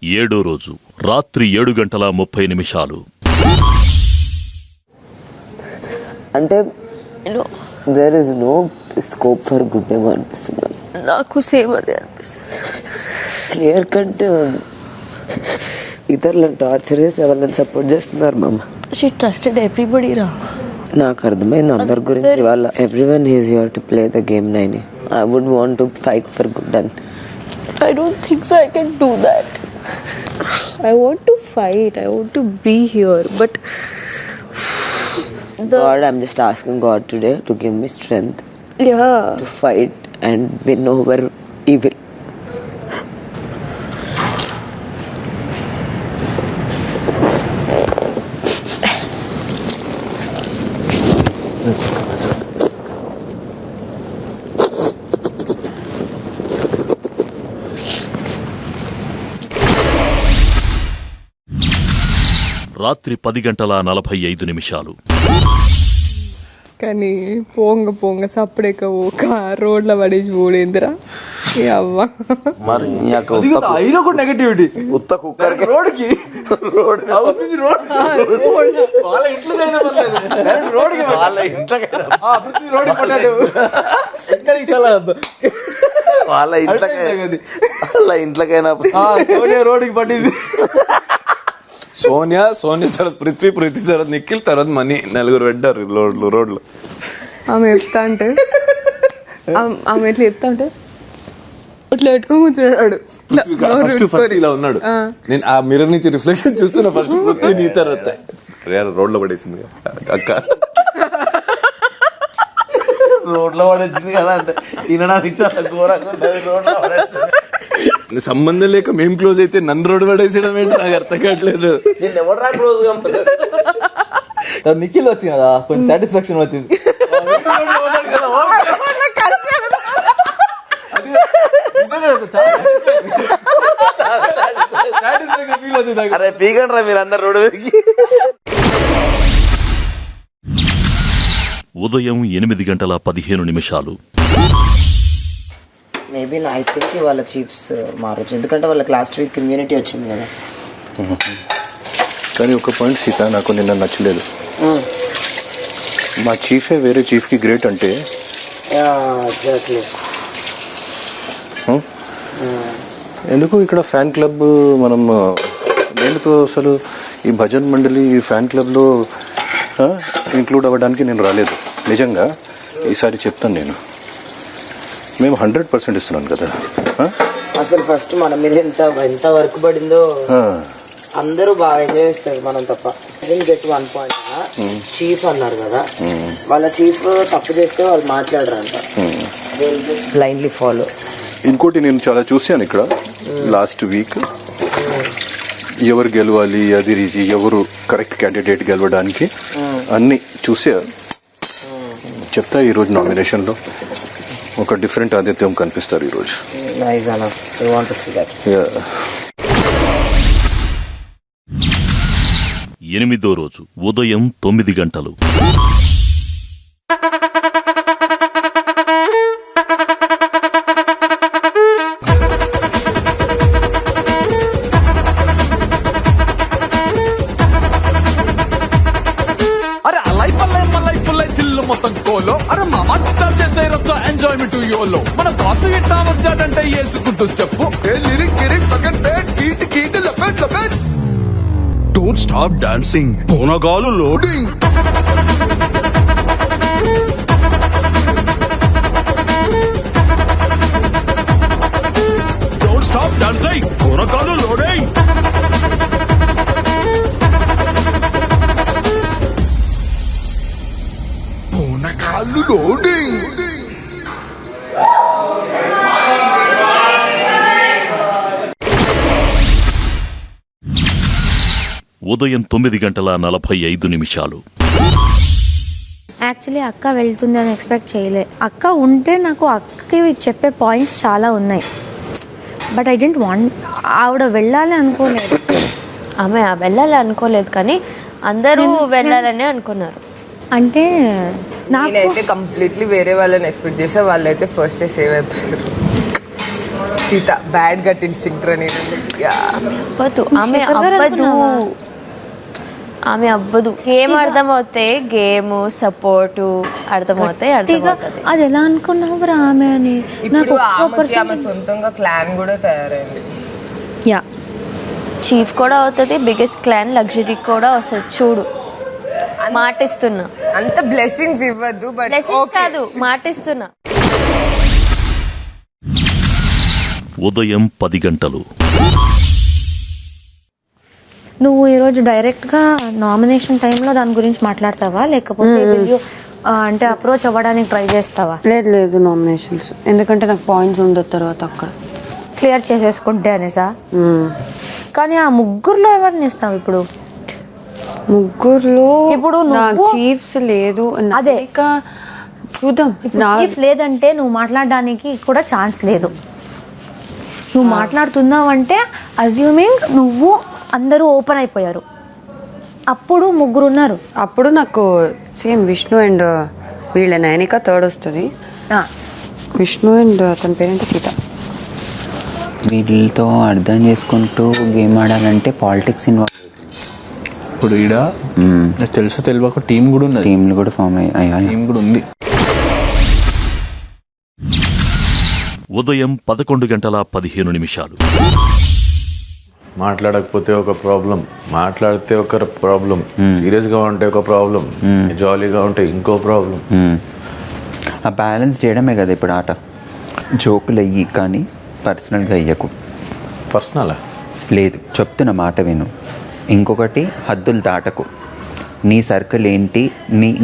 ఏడో రోజు రాత్రి 7:30 అంటే there is no scope for good name అనిపిస్తుంది నాకు. సేమ్ అదే అనిపిస్తుంది. క్లియర్ కట్ ఇతరులను టార్చర్ చేసి ఎవరిని సపోర్ట్ చేస్తున్నారు మామ. షీ ట్రస్టెడ్ ఎవ్రీబడి రా. నాకు అర్థమైంది అందరి గురించి. వాళ్ళ everyone is here to play the game. I would want to fight for good and I don't think so I can do that. I want to fight. I want to be here. But God, I'm just asking God today to give me strength to fight and win over evil. రాత్రి 10:45. కానీ పోంగ సప్పుడేక ఒక రోడ్ల పడేసి పోడేందిరా అవ్వ. మరి అయినా కూడా negativity ఉత్త కుక్కర్ రోడ్కి వాళ్ళ ఇంట్లో రోడ్కి రోడ్కి పడ్డాడు. వాళ్ళ ఇంట్లోకైనా సోనియా రోడ్కి పట్టింది. సోనియా తర్వాత పృథ్వీ తర్వాత నిఖిల్ తర్వాత మనీ 4 పెట్టారు రోడ్లు. ఆమె చెప్తా అంటే ఇట్లా పెట్టుకొని కూర్చున్నాడు. ఫస్ట్ ఇలా ఉన్నాడు. నేను ఆ మిర్రర్ నుంచి రిఫ్లెక్షన్ చూస్తున్నా. ఫస్ట్ పృథ్వీ నీ తర్వాత రోడ్లో పడేసింది అక్క. రోడ్లో పడేసింది కదా అంటే తినడానికి చాలా ఘోరంగా రోడ్లో పడేసింది. సంబంధం లేక మేం క్లోజ్ అయితే నన్ను రోడ్డు పడేసేయడం ఏంటి నాకు అర్థం కావట్లేదు. నేను ఎవరు క్లోజ్ నిఖిల్ వచ్చింది కదా కొంచెం సాటిస్ఫాక్షన్ వచ్చింది. అరే పీకండి రా మీరు అందరు రోడ్డు ఉదయం 8:15. మేబీ ఐ థింక్ వాళ్ళ చీఫ్స్ మారచ్చు, ఎందుకంటే వాళ్ళకి లాస్ట్ వీక్ కమ్యూనిటీ వచ్చింది కదా. కానీ ఒక పాయింట్ సీత నాకు నిన్న నచ్చలేదు. మా చీఫే వేరే చీఫ్కి గ్రేట్ అంటే ఎందుకు ఇక్కడ ఫ్యాన్ క్లబ్ మనం దేనితో అసలు ఈ భజన్ మండలి ఈ ఫ్యాన్ క్లబ్లో ఇంక్లూడ్ అవ్వడానికి నేను రాలేదు. నిజంగా ఈసారి చెప్తాను నేను. మేము 100% ఇస్తున్నాను కదా. అసలు ఫస్ట్ మన మీద ఎంత వర్క్ పడిందో అందరూ బాగా ఎంజాయ్ చేస్తారు, మనం తప్ప. గెట్ 1 point చీఫ్ అన్నారు కదా, వాళ్ళ చీఫ్ తప్పు చేస్తే వాళ్ళు మాట్లాడరంట, బ్లైండ్లీ ఫాలో. ఇంకోటి నేను చాలా చూశాను ఇక్కడ లాస్ట్ వీక్. ఎవరు గెలవాలి, అది ఎవరు కరెక్ట్ క్యాండిడేట్ గెలవడానికి అన్ని చూసా. చెప్తా ఈరోజు నామినేషన్లో ఒక డిఫరెంట్ ఆదిత్యం కనిపిస్తారు ఈరోజు. 8వ రోజు ఉదయం 9. మొత్తం కోలో అరే మామా స్టార్ట్ చేసే రచ్చ ఎంజాయ్మెంట్ యోలో మన బాసు ఇట్టా వచ్చాడంటే వేసుకుంటూ స్టెప్ డోంట్ స్టాప్ డాన్సింగ్ పోనగాలు లోడింగ్ డోంట్ స్టాప్ డాన్సింగ్ పోనగాలు లోడింగ్ లోడింగ్. ఉదయం 9:45. యాక్చువల్లీ అక్క వెళ్తుంది అని ఎక్స్పెక్ట్ చేయలే. అక్క ఉంటే నాకు అక్కకి చెప్పే పాయింట్స్ చాలా ఉన్నాయి, బట్ ఐ డెంట్ వాంట్. ఆవిడ వెళ్ళాలి అనుకోలేదు. ఆమె వెళ్ళాలి అనుకోలేదు, కానీ అందరూ వెళ్ళాలని అనుకున్నారు. అంటే నేనైతే కంప్లీట్లీ వేరే వాళ్ళని ఎక్స్పెక్ట్ చేసా, వాళ్ళైతే ఫస్ట్ సేవ్ అయిపోయారు. సీత బ్యాడ్ గట్ ఇన్స్టింక్టర్ అనేది అవ్వదు ఆమె అవ్వదు. గేమ్ అర్థమవుతే గేమ్ సపోర్టు అర్థమవుతాయి. అది ఎలా అనుకున్నావురా ఆమె అని? నాకు ఆమె సొంతంగా క్లాన్ కూడా తయారైంది. యా, చీఫ్ కూడా అవుతుంది, బిగ్గెస్ట్ క్లాన్ లగ్జరీ కూడా వస్తుంది. చూడు, మాటిస్తున్నా. అంత బ్లెస్సింగ్స్ ఇవ్వద్దు, బట్ కాదు, మాటిస్తున్నా. ఉదయం 10 గంటలు. నువ్వు ఈరోజు డైరెక్ట్గా నామినేషన్ టైంలో దాని గురించి మాట్లాడతావా, లేకపోతే అంటే అప్రోచ్ అవ్వడానికి ట్రై చేస్తావా? లేదు నామినేషన్స్, ఎందుకంటే నాకు పాయింట్స్ ఉండదు తర్వాత అక్కడ క్లియర్ చేసేసుకుంటే అనేసా? కానీ ఆ ముగ్గురులో ఎవరిని ఇస్తావు ఇప్పుడు? ముగ్గురులో ఇప్పుడు చీఫ్స్ లేదు. అదే చూద్దాం. చీఫ్ లేదంటే నువ్వు మాట్లాడడానికి కూడా ఛాన్స్ లేదు. నువ్వు మాట్లాడుతున్నావంటే అజ్యూమింగ్ నువ్వు అందరూ ఓపెన్ అయిపోయారు. అప్పుడు ముగ్గురు ఉన్నారు. అప్పుడు నాకు సేమ్ విష్ణు అండ్ వీళ్ళ నైనిక థర్డ్ వస్తుంది. విష్ణు అండ్ తన పేరేంటి సీత. వీళ్ళతో అర్థం చేసుకుంటూ గేమ్ ఆడాలంటే పాలిటిక్స్ ఇన్వాల్వ్. ఇప్పుడు ఈడ తెలుసు తెలియక టీం కూడా ఉన్నది. టీంలు కూడా ఫామ్ అయ్యాయి. టీం కూడా ఉంది. ఉదయం 11:15. మాట్లాడకపోతే ఒక ప్రాబ్లం, మాట్లాడితే ఒక ప్రాబ్లం, సీరియస్ గా ఉంటే ఒక ప్రాబ్లం, జాలీగా ఉంటే ఇంకో ప్రాబ్లం. ఆ బ్యాలెన్స్ చేయడమే కదా ఇప్పుడు ఆట. జోకులు అయ్యి కానీ పర్సనల్గా అయ్యకు. పర్సనలా? లేదు, చెప్తున్న మాట విను. ఇంకొకటి, హద్దులు దాటకు. నీ సర్కిల్ ఏంటి,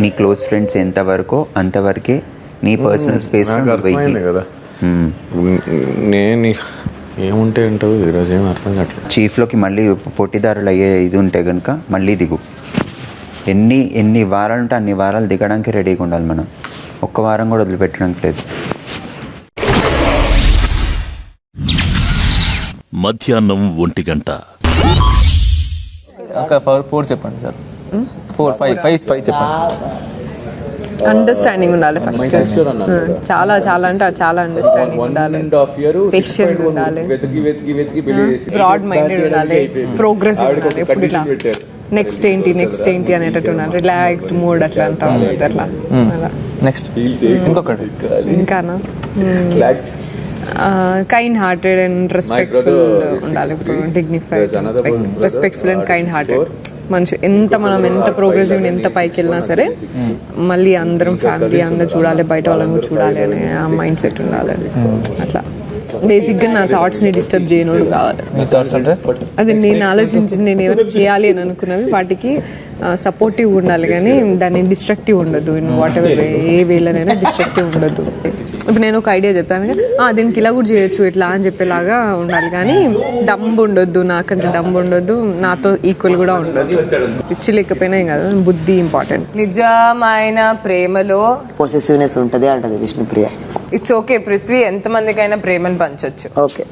నీ క్లోజ్ ఫ్రెండ్స్ ఎంతవరకో అంతవరకే నీ పర్సనల్ స్పేస్ కదా. నేను ఏముంటే ఉంటావు ఈరోజు ఏం అర్థం కావట్లేదు. చీఫ్లోకి మళ్ళీ పోటీదారులు అయ్యే ఇది ఉంటే కనుక మళ్ళీ దిగు. ఎన్ని వారాలు ఉంటే అన్ని వారాలు దిగడానికి రెడీగా ఉండాలి మనం. ఒక్క వారం కూడా వదిలిపెట్టడానికి లేదు. మధ్యాహ్నం 1 గంట. 4 చెప్పండి సార్. 4, 5 చెప్పండి. అండర్స్టాండింగ్ ఉండాలి ఫస్ట్. చాలా చాలా అంటే చాలా అండర్స్టాండింగ్ ఉండాలి, పేషెన్స్ ఉండాలి, బ్రాడ్ మైండెడ్ ఉండాలి, ప్రోగ్రెసివ్ ఉండాలి. ఎప్పుడు ఇట్లా నెక్స్ట్ ఏంటి అనేటట్టు ఉండాలి. రిలాక్స్డ్ మూడ్ అట్లా అంతా ఉంటుంది. అట్లా నెక్స్ట్ ఇంకొకటి ఇంకానా కైండ్ హార్టెడ్ అండ్ రెస్పెక్ట్ఫుల్ ఉండాలి. Dignified, respectful and kind hearted మనిషి. మనం ఎంత ప్రోగ్రెసివ్ ఎంత పైకి వెళ్ళినా సరే మళ్ళీ అందరం ఫ్యామిలీ అందరు చూడాలి, బయట వాళ్ళని చూడాలి అనే ఆ మైండ్ సెట్ ఉండాలి. అట్లా బేసిక్గా నా థాట్స్ని డిస్టర్బ్ చేయనోడు కావాలి. అది నేను ఆలోచించింది, నేను ఏమైనా చేయాలి అని అనుకున్నవి వాటికి సపోర్టివ్ ఉండాలి, కానీ దాన్ని డిస్ట్రక్టివ్ ఉండదు. వాట్ ఎవర్ వే, ఏ వేలోనైనా డిస్ట్రక్టివ్ ఉండదు. ఇప్పుడు నేను ఒక ఐడియా చెప్తాను, దీనికి ఇలా కూడా చేయొచ్చు ఇట్లా అని చెప్పేలాగా ఉండాలి, కానీ డంబ్ ఉండొద్దు, నాకంటే డంబ్ ఉండొద్దు, నాతో ఈక్వల్ కూడా ఉండొద్దు. పిచ్చి లేకపోయినా ఏం కాదు, బుద్ధి ఇంపార్టెంట్. నిజమైన ప్రేమలో పొసెసివ్నెస్ ఉంటుంది అంటది విష్ణుప్రియ. ఇట్స్ ఓకే, పృథ్వీ ఎంతమందికైనా ప్రేమను పంచొచ్చు. ఓకే,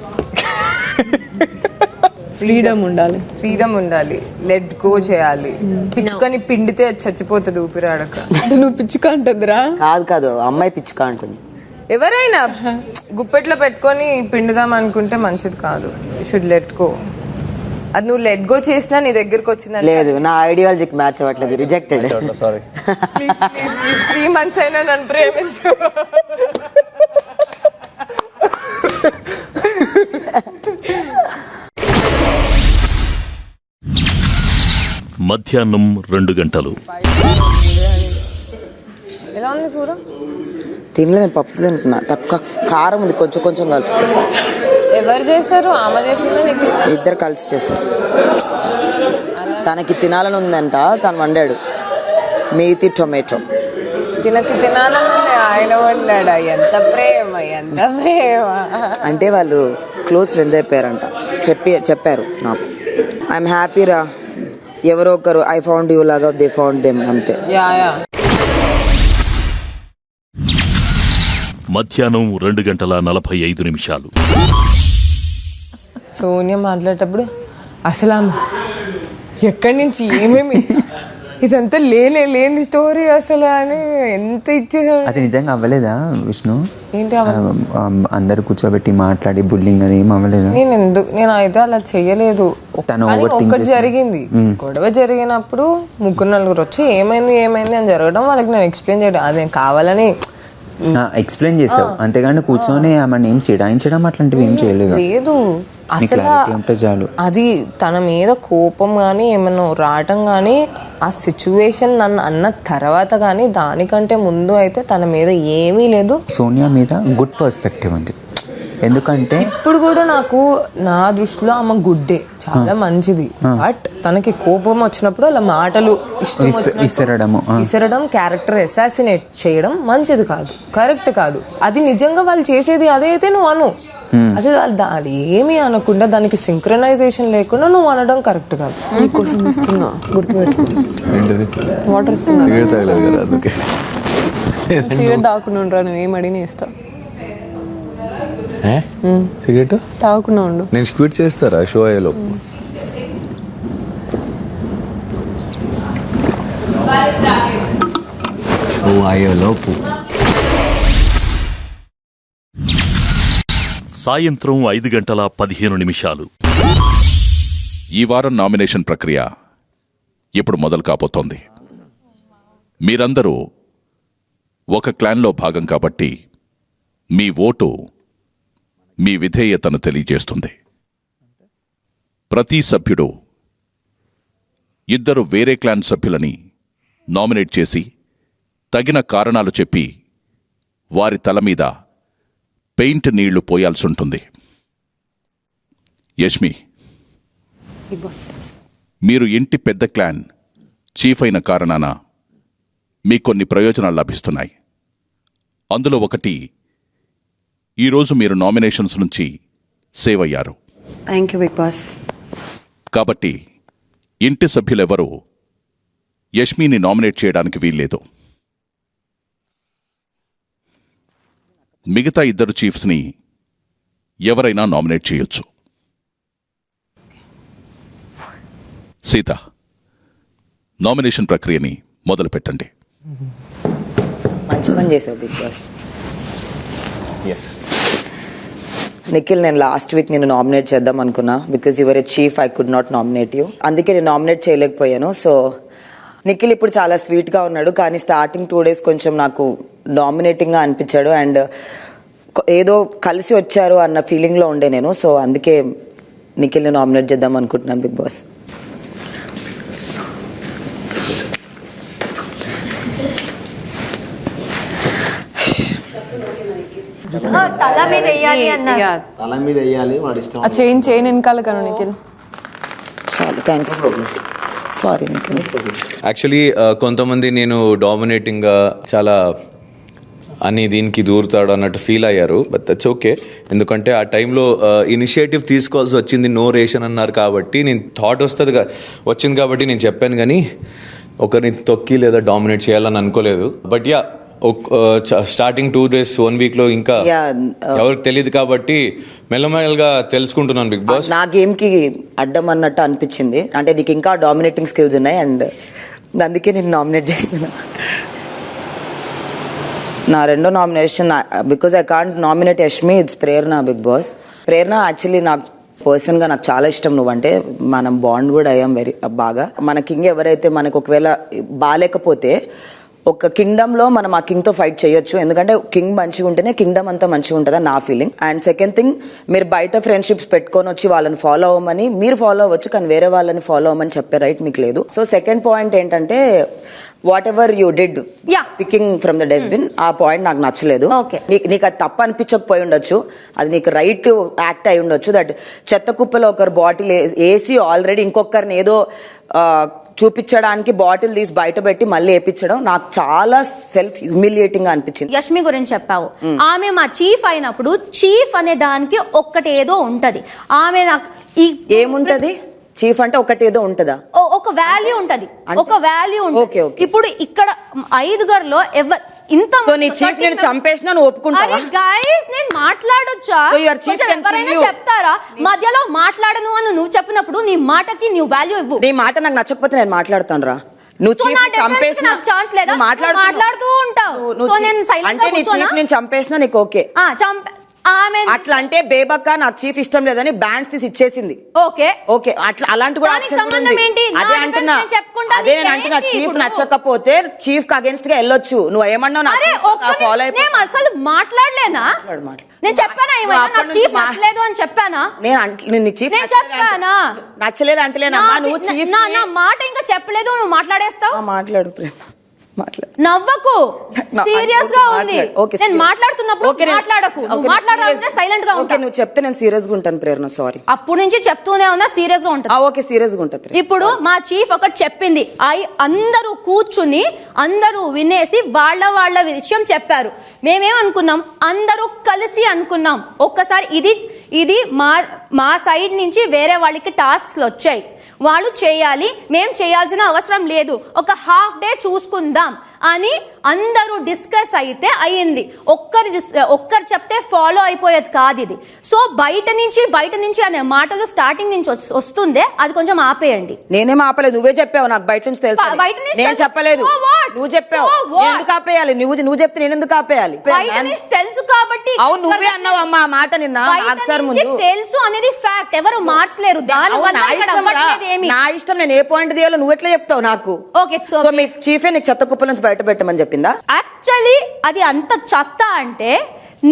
ఫ్రీడమ్ ఉండాలి, లెట్ గో చేయాలి. పిచ్చుకని పిండితే చచ్చిపోతుంది ఊపిరాడక. నువ్వు పిచ్చుక అంటుందిరా? కాదు, అమ్మాయి పిచ్చుక అంటుంది. ఎవరైనా గుప్పెట్లో పెట్టుకొని పిండుదాం అనుకుంటే మంచిది కాదు. Should let go. అది నువ్వు లెట్ గో చేసినా నీ దగ్గరకు వచ్చిందని లేదు, నా ఐడియాలజీకి మ్యాచ్ అవ్వట్లేదు, రిజెక్టెడ్. సారీ, 3 months అయినా నన్ను ప్రేమించు. మధ్యాహ్నం 2 గంటలు. ఎలా ఉంది కూర? తినలేదు, పప్పు తింటున్నా. తక్కువ కారం ఉంది, కొంచెం కలుపు. ఎవరు చేస్తారు? ఆమె చేసిందా నీకు? ఇద్దరు కలిసి చేశారు. తనకి తినాలని ఉందంట, తను వండాడు మేతి టొమాటో. తినాలని ఆయన వండాడా? ఎంత ప్రేమ. అంటే వాళ్ళు క్లోజ్ ఫ్రెండ్స్ అయిపోయారంట, చెప్పారు నాకు. ఐఎమ్ హ్యాపీ రా, ఎవరో ఒకరు ఐ ఫౌండ్ యూ లాగా దే ఫౌండ్ దెమ్, అంతే. మధ్యాహ్నం 2:45. సోనియా మాట్లాడేటప్పుడు అసలు ఎక్కడి నుంచి ఏమేమి ఇదంతా లేని స్టోరీ అసలు అని ఎంత ఇచ్చేసాడు. అది నిజంగా అవ్వలేదా విష్ణు? ఏంటి అందరు కూర్చోబెట్టి మాట్లాడి బుల్లింగ్ అది ఏం అవ్వలేదా? నేను అయితే అలా చెయ్యలేదు. ఒక్కటి జరిగింది, గొడవ జరిగినప్పుడు 3-4 వచ్చి ఏమైంది అని జరగడం వాళ్ళకి నేను ఎక్స్ప్లెయిన్ చేయడం, అది కావాలని ఎక్స్ప్లెయిన్ చేసావు అంతేగాని కూర్చొని ఆమె ఏం చిడాయించడం అట్లాంటివి ఏం చేయలేదు. లేదు అసలు అది తన మీద కోపం కానీ ఏమన్నా రావటం కానీ ఆ సిచ్యువేషన్ నన్ను అన్న తర్వాత కానీ దానికంటే ముందు అయితే తన మీద ఏమీ లేదు. సోనియా మీద గుడ్ పర్స్పెక్టివ్ ఉంది, ఎందుకంటే ఇప్పుడు కూడా నాకు నా దృష్టిలో ఆమె గుడ్డే, చాలా మంచిది. బట్ తనకి కోపం వచ్చినప్పుడు అలా మాటలు ఇసరడం, క్యారెక్టర్ అసాసినేట్ చేయడం మంచిది కాదు, కరెక్ట్ కాదు. అది నిజంగా వాళ్ళు చేసేది అదే అయితే నువ్వు అను, అసలు వాళ్ళు అది ఏమీ అనకుండా దానికి సింక్రనైజేషన్ లేకుండా నువ్వు అనడం కరెక్ట్ కాదు. నీకోసం ఇస్తున్నా, గుర్తుపెట్టుకో. వాటర్ సిగరెట్ తాగకుండా నువ్వు ఏం అడిగినా ఇస్తా. సిగరెట్ తాగకుండా ఉండు, నేను స్క్విట్ చేస్తారా షో అయ్యేలోపు. షో అయ్యేలోపు సాయంత్రం 5:15. ఈ వారం నామినేషన్ ప్రక్రియ ఇప్పుడు మొదలు కాబోతోంది. మీరందరూ ఒక క్లాన్లో భాగం కాబట్టి మీ ఓటు మీ విధేయతను తెలియజేస్తుంది. ప్రతి సభ్యుడు 2 వేరే క్లాన్ సభ్యులని నామినేట్ చేసి తగిన కారణాలు చెప్పి వారి తల మీద పెయింట్ నీళ్లు పోయాల్సుంటుంది. యష్మి, మీరు ఇంటి పెద్ద క్లాన్ చీఫ్ అయిన కారణాన మీకు కొన్ని ప్రయోజనాలు లభిస్తున్నాయి. అందులో ఒకటి, ఈరోజు మీరు నామినేషన్స్ నుంచి సేవ్ అయ్యారు. Thank you Bigg Boss. కాబట్టి ఇంటి సభ్యులెవరూ యష్మిని నామినేట్ చేయడానికి వీల్లేదు. మిగతా 2 చీఫ్స్ని ఎవరైనా నామినేట్ చేయొచ్చు. సీత, నామినేషన్ ప్రక్రియని మొదలు పెట్టండి. మంచి పని చేసావు బిగ్ బాస్. నిఖిల్, నేను లాస్ట్ వీక్ నేను నామినేట్ చేద్దాం అనుకున్నా, because your a chief, I could not nominate you. అందుకే నేను నామినేట్ చేయలేకపోయాను. సో నిఖిల్ ఇప్పుడు చాలా స్వీట్గా ఉన్నాడు, కానీ స్టార్టింగ్ 2 days కొంచెం నాకు డామినేటింగ్గా అనిపించాడు అండ్ ఏదో కలిసి వచ్చారు అన్న ఫీలింగ్లో ఉండే నేను. సో అందుకే నిఖిల్ని నామినేట్ చేద్దాం అనుకుంటున్నాను బిగ్ బాస్. తల మీద వేయాలి అన్నారు. తల మీద వేయాలి, వాడి ఇష్టం. ఆ చైన్ వెనకాల కను నిఖిల్. చాలు, థ్యాంక్స్. సారీ నిఖిల్. యాక్చువల్లీ కొంతమంది నేను డామినేటింగ్గా చాలా అని దీనికి దూరుతాడు అన్నట్టు ఫీల్ అయ్యారు. బట్ దట్స్ ఓకే, ఎందుకంటే ఆ టైంలో ఇనిషియేటివ్ తీసుకోవాల్సి వచ్చింది. నో రేషన్ అన్నారు కాబట్టి నేను థాట్ వచ్చింది కాబట్టి నేను చెప్పాను, కానీ ఒకరిని తొక్కి లేదా డామినేట్ చేయాలని అనుకోలేదు. But yeah, starting 2 days 1 week లో ఇంకా ఎవరికి తెలియదు కాబట్టి మెల్లమెల్లగా తెలుసుకుంటున్నాను బిగ్ బాస్. నా గేమ్కి అడ్డం అన్నట్టు అనిపించింది, అంటే నీకు ఇంకా డామినేటింగ్ స్కిల్స్ ఉన్నాయి అండ్ అందుకే నేను నామినేట్ చేస్తున్నా. నా రెండో nomination, because I can't nominate Yashmi, it's Prerana Bigg Boss. Prerana actually నాకు పర్సన్గా నాకు చాలా ఇష్టం. నువ్వంటే మనం బాండ్ కూడా అయ్యాం వెరీ బాగా. మన కింగ్ ఎవరైతే మనకు ఒకవేళ బాగాలేకపోతే ఒక కింగ్డమ్లో మనం ఆ కింగ్తో ఫైట్ చేయొచ్చు, ఎందుకంటే కింగ్ మంచిగా ఉంటేనే కింగ్డమ్ అంతా మంచిగా ఉంటుందని నా ఫీలింగ్. అండ్ సెకండ్ థింగ్, మీరు బయట ఫ్రెండ్షిప్స్ పెట్టుకొని వచ్చి వాళ్ళని ఫాలో అవ్వమని, మీరు ఫాలో అవ్వచ్చు కానీ వేరే వాళ్ళని ఫాలో అవ్వమని చెప్పే రైట్ మీకు లేదు. సో సెకండ్ పాయింట్ ఏంటంటే, what ever you did picking from the dustbin, ఆ పాయింట్ నాకు నచ్చలేదు. నీకు అది తప్పు అనిపించకపోయి ఉండొచ్చు, అది నీకు రైట్ యాక్ట్ అయి ఉండొచ్చు. దట్ చెత్త కుప్పలో ఒకరు బాటిల్ వేసి ఆల్రెడీ ఇంకొకరిని ఏదో చూపించడానికి బాటిల్ తీసి బయట పెట్టి మళ్ళీ వేయించడం నాకు చాలా సెల్ఫ్ హ్యూమిలియేటింగ్ గా అనిపించింది. యష్మి గురించి చెప్పావు, ఆమె మా చీఫ్ అయినప్పుడు చీఫ్ అనే దానికి ఒక్కటి ఏదో ఉంటది. ఆమె నాకు ఏముంటది? చీఫ్ అంటే ఒకటి ఏదో ఉంటదా? ఒక వాల్యూ ఉంటది, ఒక వాల్యూ ఉంటది. ఇప్పుడు ఇక్కడ 5 ఎవరు ఇంత చంపేసినా నువ్వు ఒప్పుకుంటావా? గైస్, నేను మాట్లాడొచ్చా? ఎవరైనా చెప్తారా? మధ్యలో మాట్లాడను అని నువ్వు చెప్పినప్పుడు నీ మాటకి నువ్వు వాల్యూ ఇవ్వు. నీ మాట నాకు నచ్చకపోతే నేను మాట్లాడతాను రా. నువ్వు So, చీఫ్ నా defense చంపేసిన నాకు ఛాన్స్ లేదా? నువ్వు మాట్లాడుతూ ఉంటావు. So, నేను silent అంటే గా నీ కూర్చోనా? చీఫ్ నేను చంపేసినా నీకు ఓకే ఆమె అట్లా అంటే బేబక్క నాకు చీఫ్ ఇష్టం లేదని బ్యాండ్స్ తీసి ఇచ్చేసింది. ఓకే ఓకే అట్లా అలాంటి కూడా దానికి option కూడా సంబంధం ఉంది. ఏంటి? నా అదే defense అంటున్నా నేను చెప్పుకుంటాను. అదే నేను అంటున్నా ఏంటి చీఫ్ ఇప్పుడు? నచ్చకపోతే చీఫ్ కి అగేన్స్ట్ గా వెళ్ళొచ్చు. నువ్వు ఏమన్నావు అరే ఫాలో నేను అసలు మాట్లాడలేనా? నేను చెప్పానా ఏమైనా నాకు చీఫ్ నచ్చలేదు అని చెప్పానా? నేను చీఫ్ నేను చెప్పానా? నచ్చలేదు అంటలేనమ్మా. నువ్వు చీఫ్ నా మాట ఇంకా చెప్పలేదు, నువ్వు మాట్లాడేస్తావు. మాట్లాడు ప్రేమ మాట్లాడు. నవ్వకు, సీరియస్ గా ఉంది. నేను మాట్లాడుతున్నప్పుడు మాట్లాడకు. నువ్వు మాట్లాడాలంటే సైలెంట్ గా ఉంటా. నువ్వు చెప్తే నేను సీరియస్ గా ఉంటాను ప్రేరణ. సారీ. అప్పుడు నుంచి చెప్తూనే ఉన్నా సీరియస్ గా ఉంటా. ఓకే సీరియస్ గా ఉంటా. ఇప్పుడు మా చీఫ్ ఒకటి చెప్పింది, అందరూ కూర్చుని అందరూ వినేసి వాళ్ళ విషయం చెప్పారు. మేమేమనుకున్నాం, అందరూ కలిసి అనుకున్నాం. ఒక్కసారి ఇది మా సైడ్ నుంచి వేరే వాళ్ళకి టాస్క్స్ వచ్చాయి, వాళ్ళు చేయాలి, మేం చేయాల్సిన అవసరం లేదు, ఒక హాఫ్ డే చూసుకుందాం అని అందరూ డిస్కస్ అయితే అయ్యింది. ఒక్కరు చెప్తే ఫాలో అయిపోయేది కాదు ఇది. సో బయట నుంచి అనే మాటలు స్టార్టింగ్ నుంచి వస్తుందే, అది కొంచెం ఆపేయండి. నేనేం ఆపలేదు, నువ్వే చెప్పావు నాకు బయట నుంచి తెలుసు. నేను చెప్పలేదు, నువ్వు చెప్పావు. ఎందుకు ఆపేయాలి? నువ్వు చెప్తే నేను ఎందుకు ఆపేయాలి? బయట నుంచి తెలుసు కాబట్టి. అవును నువ్వే అన్నావు అమ్మా ఆ మాట నిన్న సార్ ముందు. తెలుసు అనేది ఫ్యాక్ట్, ఎవరు మార్చలేరు. నా ఇష్టం, నేను ఏ పాయింట్ తీయాలో నువ్వు ఎట్లా చెప్తావు నాకు? ఓకే సో మీ చీఫే నీకు చెత్త కుప్పల నుంచి బయట పెట్టమని చెప్పిందా? యాక్చువల్లీ అది అంత చెత్త అంటే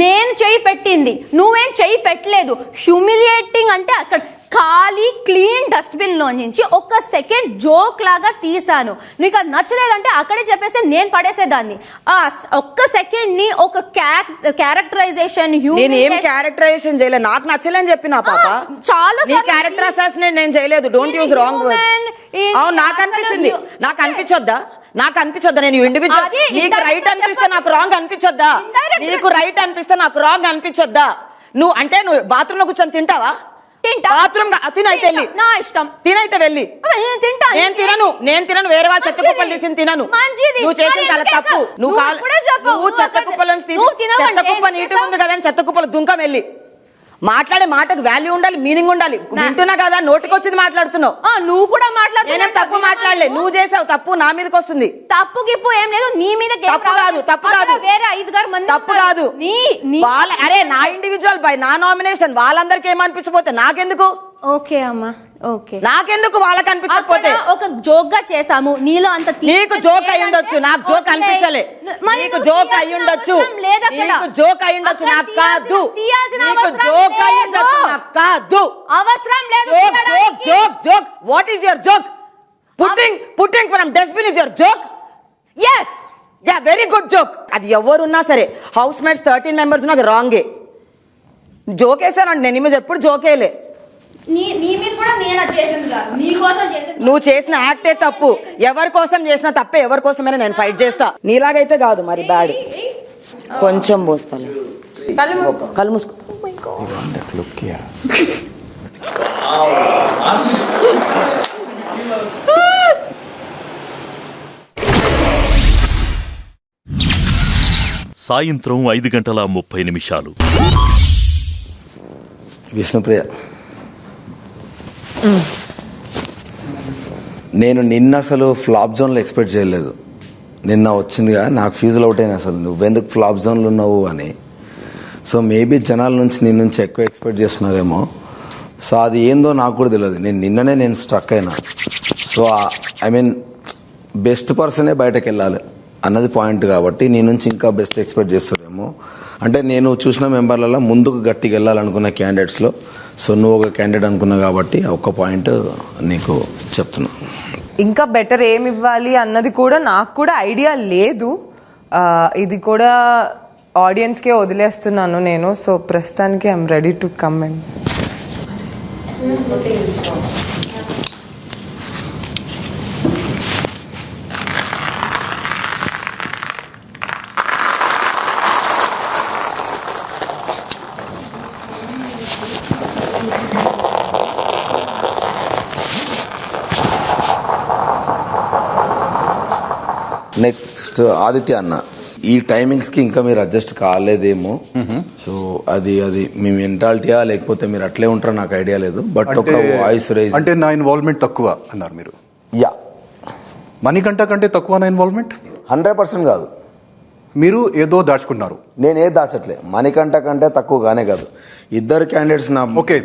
నేను చెయ్యి పెట్టింది, నువ్వేం చెయ్యి పెట్టలేదు. హ్యూమిలియేటింగ్ అంటే అక్కడ ఖాళీ క్లీన్ డస్ట్బిన్ లో నుంచి ఒక సెకండ్ జోక్ లాగా తీసాను. నీకు అది నచ్చలేదంటే అక్కడే చెప్పేస్తే నేను పడేసేదాన్ని. ఒక్క సెకండ్ ని ఒక క్యారెక్టరైజేషన్ నేను ఏం క్యారెక్టరైజేషన్ చేయలేదు, నాకు నచ్చలేని చెప్పిన పాప. చాలా నీ క్యారెక్టర్ అసాసినేట్ నేను చేయలేదు. Don't use wrong words. అవును నాకు అనిపించింది. నాకు అనిపించొద్దా? నేను ఇండివిజువల్. నీకు రైట్ అనిపిస్తే నాకు రాంగ్ అనిపించొద్దా? నీకు రైట్ అనిపిస్తే నాకు రాంగ్ అనిపించొద్దా? నువ్వు బాత్రూమ్ లో కూర్చొని తింటావా? బాత్రూమ్ తినైతే వెళ్ళి, నా ఇష్టం, తినైతే వెళ్ళి. నేను తినను వేరే వాళ్ళ చెత్త కుప్పలు తీసి తినను. నువ్వు చేసిన చాలా తప్పు. నువ్వు చెత్త కుప్పల నుంచి తీసి చెత్త కుప్ప నీటిగా ఉంది కదా అని చెత్త కుప్పలు దుంకం వెళ్ళి. మాట్లాడే మాటకు వాల్యూ ఉండాలి, మీనింగ్ ఉండాలి. వింటున్నా కదా, నోటికి వచ్చింది మాట్లాడుతున్నావు. నువ్వు కూడా మాట్లాడుతున్నావు. తప్పు మాట్లాడలే, నువ్వు చేసావు తప్పు, నా మీదకి వస్తుంది. తప్పు గిప్పు ఏం లేదు, నీ మీద తప్పు కాదు వేరే 5 మంది తప్పు కాదు. అరే నా ఇండివిజువల్ బై నా నామినేషన్ వాళ్ళందరికీ ఏమనిపించకపోతే నాకెందుకు? ఓకే అమ్మా, ఓకే నాకెందుకు వాళ్ళకి అనిపించకపోతే? ఒక జోక్ గా చేసాము, నీలో అంత నీకు జోక్ అయి ఉండొచ్చు, నాకు జోక్ అనిపించలే. నీకు జోక్ అయి ఉండొచ్చు, నీకు జోక్ అయి ఉండొచ్చు, నాకు కాదు. నీకు జోక్ అయి ఉండొచ్చు, నాకు కాదు. అవసరం లేదు. Joke what is your joke? Putting from dustbin is your joke? yes yeah very good joke. అది ఎవరున్నా సరే, హౌస్ మేట్స్ 13 మెంబర్స్ ఉన్నా అది రాంగే. జోక్ వేసానండి నేను, ఈ మీద ఎప్పుడు జోకేలే. నీ మీద కూడా నేను చేసింది కాదు, నీ కోసం చేసింది. నువ్వు చేసిన యాక్టే తప్పు. ఎవరి కోసం చేసిన తప్పే, ఎవరి కోసమైనా నేను ఫైట్ చేస్తా. నీలాగైతే కాదు మరి బ్యాడ్. కొంచెం పోస్తాను. కళ్ళు మూసుకో. సాయంత్రం 5:30 విష్ణుప్రియ, నేను నిన్న అసలు ఫ్లాప్ జోన్లో ఎక్స్పెక్ట్ చేయలేదు. నిన్న వచ్చిందిగా నాకు ఫ్యూజులు అవుట్ అయినా అసలు నువ్వెందుకు ఫ్లాప్ జోన్లో ఉన్నావు అని. సో మేబీ జనాల నుంచి నీ నుంచి ఎక్కువ ఎక్స్పెక్ట్ చేస్తున్నారేమో. సో అది ఏందో నాకు కూడా తెలియదు. నిన్ననే స్ట్రక్ అయినా. సో ఐ మీన్ బెస్ట్ పర్సనే బయటకు వెళ్ళాలి అన్నది పాయింట్ కాబట్టి నీ నుంచి ఇంకా బెస్ట్ ఎక్స్పెక్ట్ చేస్తారేమో. అంటే నేను చూసిన మెంబర్లలో ముందుకు గట్టిగా వెళ్ళాలనుకున్న క్యాండిడేట్స్లో సో నువ్వు ఒక క్యాండిడేట్ అనుకున్నావు కాబట్టి ఒక్క పాయింట్ నీకు చెప్తున్నా. ఇంకా బెటర్ ఏమి ఇవ్వాలి అన్నది కూడా నాకు కూడా ఐడియా లేదు. ఇది కూడా ఆడియన్స్కే వదిలేస్తున్నాను నేను. సో ప్రస్తుతానికి I'm ready to come and next Aditya అన్న, ఈ టైమింగ్స్కి ఇంకా మీరు అడ్జస్ట్ కాలేదేమో. సో అది మీ మెంటాలిటీయా లేకపోతే మీరు అట్లే ఉంటారో నాకు ఐడియా లేదు. బట్ ఒక వాయిస్ రైజ్ అంటే నా ఇన్వాల్వ్మెంట్ తక్కువ అన్నారు మీరు. యా మణికంఠ కంటే తక్కువ ఇన్వాల్వ్మెంట్? 100% కాదు. మీరు ఏదో దాచుకున్నారు. నేను ఏది దాచట్లే. మణికంఠ కంటే తక్కువగానే కాదు. ఇద్దరు క్యాండిడేట్స్ నా ఓకే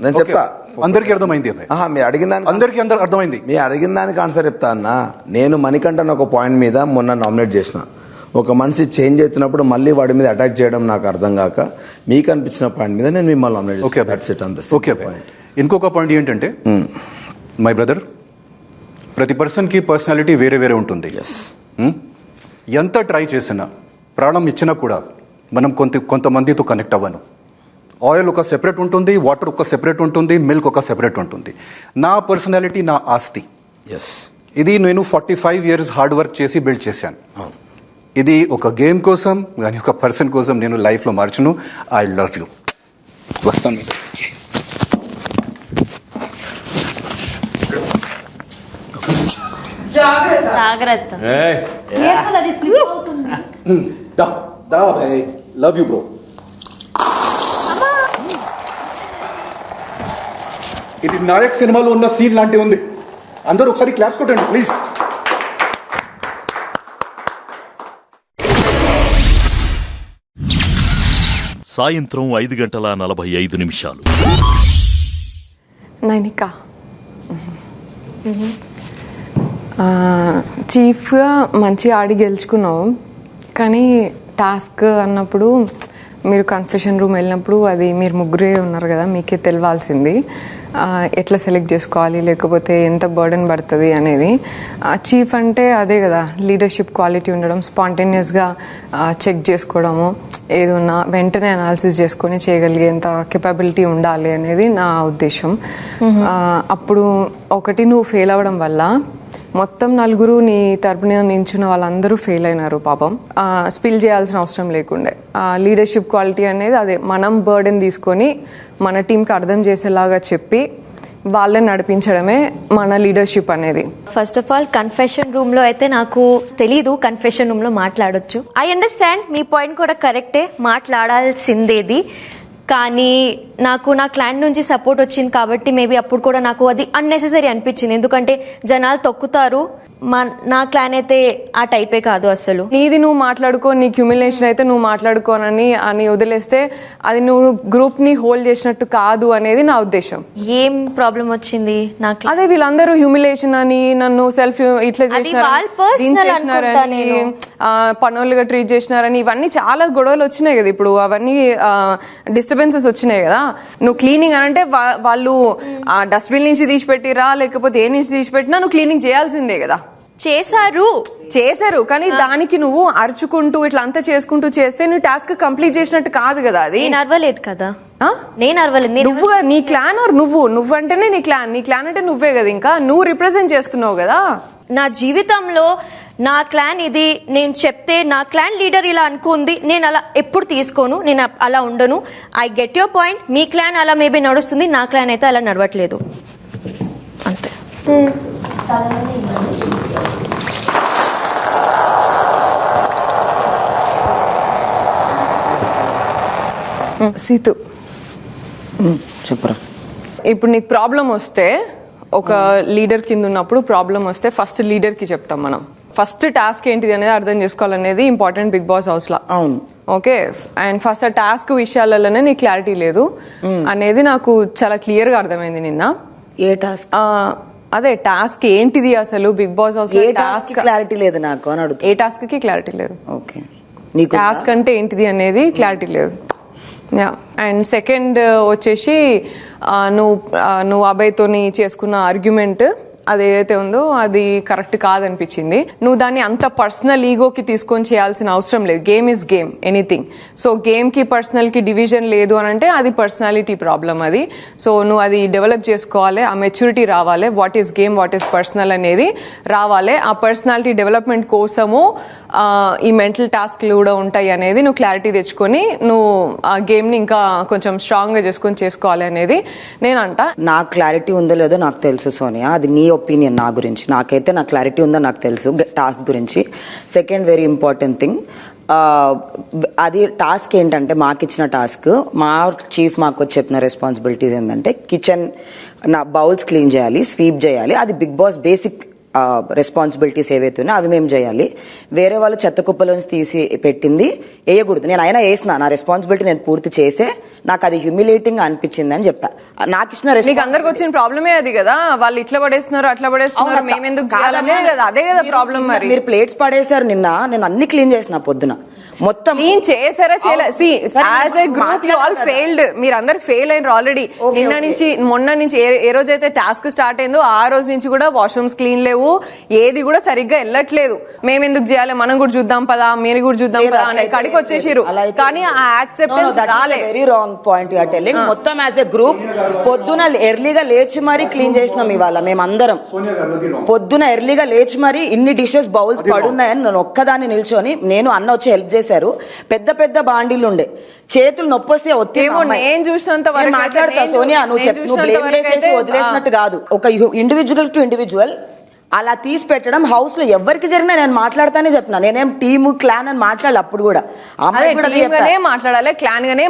నేను చెప్తా. అందరికీ అర్థమైంది. మీరు అడిగిన దానికి అందరికీ అర్థమైంది. మీరు అడిగిన దానికి ఆన్సర్ చెప్తా అన్న. నేను మణికంఠన్ ఒక పాయింట్ మీద మొన్న నామినేట్ చేసిన. ఒక మనిషి చేంజ్ అవుతున్నప్పుడు మళ్ళీ వాడి మీద అటాక్ చేయడం నాకు అర్థం కాక మీకు అనిపించిన పాయింట్ మీద నేను మిమ్మల్ని నామినేట్ చేస్తాను. Okay point. ఇంకొక పాయింట్ ఏంటంటే మై బ్రదర్, ప్రతి పర్సన్కి పర్సనాలిటీ వేరే వేరే ఉంటుంది. ఎంత ట్రై చేసినా, ప్రాణం ఇచ్చినా కూడా మనం కొంతమందితో కనెక్ట్ అవ్వను. ఆయిల్ ఒక సెపరేట్ ఉంటుంది, వాటర్ ఒక సెపరేట్ ఉంటుంది, మిల్క్ ఒక సెపరేట్ ఉంటుంది. నా పర్సనాలిటీ నా ఆస్తి. ఇది నేను 45 years హార్డ్ వర్క్ చేసి బిల్డ్ చేశాను. ఇది ఒక గేమ్ కోసం కానీ ఒక పర్సన్ కోసం నేను లైఫ్లో మార్చును. I love you. వస్తాను. జాగ్రత్త. Love you bro. ఇది నాయక్ సినిమాలో ఉన్న సీన్ లాంటి ఉంది. అందరూ ఒకసారి క్లాస్ కొట్టండి ప్లీజ్. సాయంత్రం 5:45. నైనిక, చీఫ్గా మంచిగా ఆడి గెలుచుకున్నావు, కానీ టాస్క్ అన్నప్పుడు మీరు కన్ఫెషన్ రూమ్ వెళ్ళినప్పుడు అది మీరు ముగ్గురే ఉన్నారు కదా, మీకే తెలియాల్సింది ఎట్లా సెలెక్ట్ చేసుకోవాలి, లేకపోతే ఎంత బర్డెన్ పడుతుంది అనేది. చీఫ్ అంటే అదే కదా, లీడర్షిప్ క్వాలిటీ ఉండడం, స్పాంటేనియస్గా చెక్ చేసుకోవడము, ఏదన్నా వెంటనే అనాలిసిస్ చేసుకొని చేయగలిగేంత కెపాబిలిటీ ఉండాలి అనేది నా ఉద్దేశం. అప్పుడు ఒకటి నువ్వు ఫెయిల్ అవ్వడం వల్ల మొత్తం నలుగురు నీ తరపున నించున్న వాళ్ళందరూ ఫెయిల్ అయినారు పాపం. స్పిల్ చేయాల్సిన అవసరం లేకుండే. లీడర్షిప్ క్వాలిటీ అనేది అదే, మనం బర్డెన్ తీసుకొని మన టీంకి అర్థం చేసేలాగా చెప్పి వాళ్ళని నడిపించడమే మన లీడర్షిప్ అనేది. ఫస్ట్ ఆఫ్ ఆల్ కన్ఫెషన్ రూమ్లో అయితే నాకు తెలీదు కన్ఫెషన్ రూమ్లో మాట్లాడొచ్చు. ఐ అండర్స్టాండ్, మీ పాయింట్ కూడా కరెక్టే, మాట్లాడాల్సిందేది. కానీ నాకు నా క్లాన్ నుంచి సపోర్ట్ వచ్చింది కాబట్టి మేబీ అప్పుడు కూడా నాకు అది అన్నెసెసరీ అనిపించింది. ఎందుకంటే జనాలు తొక్కుతారు, నా క్లాన్ అయితే ఆ టైపే కాదు అసలు. నీది నువ్వు మాట్లాడుకో, నీకు హ్యూమిలేషన్ అయితే నువ్వు మాట్లాడుకోనని వదిలేస్తే అది నువ్వు గ్రూప్ ని హోల్డ్ చేసినట్టు కాదు అనేది నా ఉద్దేశం. ఏం ప్రాబ్లం వచ్చింది నాకు? అదే వీళ్ళందరూ హ్యూమిలేషన్ అని, నన్ను సెల్ఫ్ ఇట్లా చేసినారని, పనోళ్ళుగా ట్రీట్ చేసినారని, ఇవన్నీ చాలా గొడవలు వచ్చినాయి కదా ఇప్పుడు. అవన్నీ డిస్టర్బెన్సెస్ వచ్చినాయి కదా. నువ్వు క్లీనింగ్ అని అంటే వాళ్ళు డస్ట్బిన్ నుంచి తీసిపెట్టిరా లేకపోతే ఏ నుంచి తీసిపెట్టినా నువ్వు క్లీనింగ్ చేయాల్సిందే కదా. చేశారు కానీ దానికి నువ్వు అరుచుకుంటూ ఇట్లా అంతా చేసుకుంటూ చేస్తే నువ్వు టాస్క్ కంప్లీట్ చేసినట్టు కాదు కదా. అది నేను అరవలేదు కదా, నేను అరవలేదు. నువ్వు నీ క్లాన్ నువ్వు అంటేనే నీ క్లాన్ అంటే నువ్వే కదా, ఇంకా నువ్వు రిప్రజెంట్ చేస్తున్నావు కదా. నా జీవితంలో నా క్లాన్ ఇది, నేను చెప్తే నా క్లాన్ లీడర్ ఇలా అనుకుంది, నేను అలా ఎప్పుడు తీసుకోను, నేను అలా ఉండను. I get your point. Me clan అలా మేబీ నడుస్తుంది, నా క్లాన్ అయితే అలా నడవట్లేదు, అంతే. సీతు చెప్పరా. ఇప్పుడు నీకు ప్రాబ్లం వస్తే, ఒక లీడర్ కింద ఉన్నప్పుడు ప్రాబ్లం వస్తే ఫస్ట్ లీడర్కి చెప్తాం మనం. ఫస్ట్ టాస్క్ ఏంటిది అనేది అర్థం చేసుకోవాలనేది ఇంపార్టెంట్ బిగ్ బాస్ హౌస్లో. అవును, ఓకే. అండ్ ఫస్ట్ ఆ టాస్క్ విషయాలలోనే నీకు క్లారిటీ లేదు అనేది నాకు చాలా క్లియర్గా అర్థమైంది నిన్న. ఏ టాస్క్? అదే టాస్క్ ఏంటిది అసలు Bigg Boss house task clarity లేదు నాకు అని అడుగుతా. ఏ టాస్క్ కి క్లారిటీ లేదు. ఓకే, టాస్క్ అంటే ఏంటిది అనేది క్లారిటీ లేదు. అండ్ సెకండ్ వచ్చేసి నువ్వు అబ్బాయితోని చేసుకున్న ఆర్గ్యుమెంట్ అదేదైతే ఉందో అది కరెక్ట్ కాదనిపించింది. నువ్వు దాన్ని అంత పర్సనల్ ఈగోకి తీసుకొని చేయాల్సిన అవసరం లేదు. Game is game, anything. So గేమ్కి పర్సనల్కి డివిజన్ లేదు అని అంటే అది పర్సనాలిటీ ప్రాబ్లం అది. సో నువ్వు అది డెవలప్ చేసుకోవాలి, ఆ మెచ్యూరిటీ రావాలి, what is game what is personal అనేది రావాలి. ఆ పర్సనాలిటీ డెవలప్మెంట్ కోసము ఈ మెంటల్ టాస్క్లు కూడా ఉంటాయి అనేది నువ్వు క్లారిటీ తెచ్చుకొని నువ్వు ఆ గేమ్ని ఇంకా కొంచెం స్ట్రాంగ్గా చేసుకొని చేసుకోవాలి అనేది నేను అంట. నాకు క్లారిటీ ఉందో లేదో నాకు తెలుసు సోనియా, అది నీ ఒపీనియన్. నా గురించి నాకైతే నాకు క్లారిటీ ఉందో నాకు తెలుసు టాస్క్ గురించి. సెకండ్ వెరీ ఇంపార్టెంట్ థింగ్, అది టాస్క్ ఏంటంటే మాకు ఇచ్చిన టాస్క్, మా చీఫ్ మాకు చెప్పిన రెస్పాన్సిబిలిటీస్ ఏంటంటే కిచెన్ బౌల్స్ క్లీన్ చేయాలి, స్వీప్ చేయాలి. అది బిగ్ బాస్ బేసిక్ రెస్పాన్సిబిలిటీస్ ఏవైతే ఉన్నాయో అవి మేము చేయాలి. వేరే వాళ్ళు చెత్త కుప్పలోంచి తీసి పెట్టింది వేయకూడదు. నేను అయినా వేసిన, నా రెస్పాన్సిబిలిటీ నేను పూర్తి చేసే, నాకు అది హ్యూమిలేటింగ్ అనిపించింది అని చెప్పా. నాకు ఇచ్చిన మీకు అందరికి వచ్చిన ప్రాబ్లమే అది కదా, వాళ్ళు ఇట్లా పడేస్తున్నారు అట్లా పడేస్తున్నారు, మేము ఎందుకు చేయాలనే కదా, అదే కదా ప్రాబ్లం. మరి మీరు ప్లేట్స్ పడేశారు, నేను అన్ని క్లీన్ చేసిన పొద్దున మొత్తం. క్లీన్ చేసారా as a group you all failed, మీరు అందరు ఫెయిల్ అయినారు ఆల్రెడీ. నిన్న నుంచి మొన్న నుంచి ఏ రోజైతే టాస్క్ స్టార్ట్ అయిందో ఆ రోజు నుంచి కూడా వాష్రూమ్స్ క్లీన్ లేవు, ఏది కూడా సరిగ్గా వెళ్ళట్లేదు. మేము ఎందుకు చేయాలి, మనం కూడా చూద్దాం పదా, మీరు కూడా చూద్దాం పదా అనే కడికి వచ్చేసారు. కానీ ఆ యాక్సెప్టెన్స్ రాలేదు. Very wrong point you are telling. మొత్తం యాజ్ ఎ గ్రూప్ పొద్దున ఎర్లీగా లేచి మరీ క్లీన్ చేసినాం ఇవాళ మేమందరం. పొద్దున ఎర్లీగా లేచి మరీ ఇన్ని డిషెస్ బౌల్స్ పడున్నాయని నేను ఒక్కదాన్ని నిల్చొని, నేను అన్న వచ్చి హెల్ప్ చేశారు. పెద్ద పెద్ద బాండీలు ఉండే, చేతులు నొప్పి వస్తే నేను చూసినంత వరకు మాట్లాడతా సోనియా, నువ్వు బ్లేమ్ చేసేసి వదిలేసినట్టు కాదు. ఒక ఇండివిజువల్ టు ఇండివిజువల్ అలా తీసి పెట్టడం హౌస్ లో ఎవరికి జరిగినా నేను మాట్లాడతానే చెప్పిన. నేనేం టీమ్ క్లాన్ అని మాట్లాడాలి. అప్పుడు కూడా అమ్మాయి కూడా మాట్లాడాలి, క్లాన్ గానే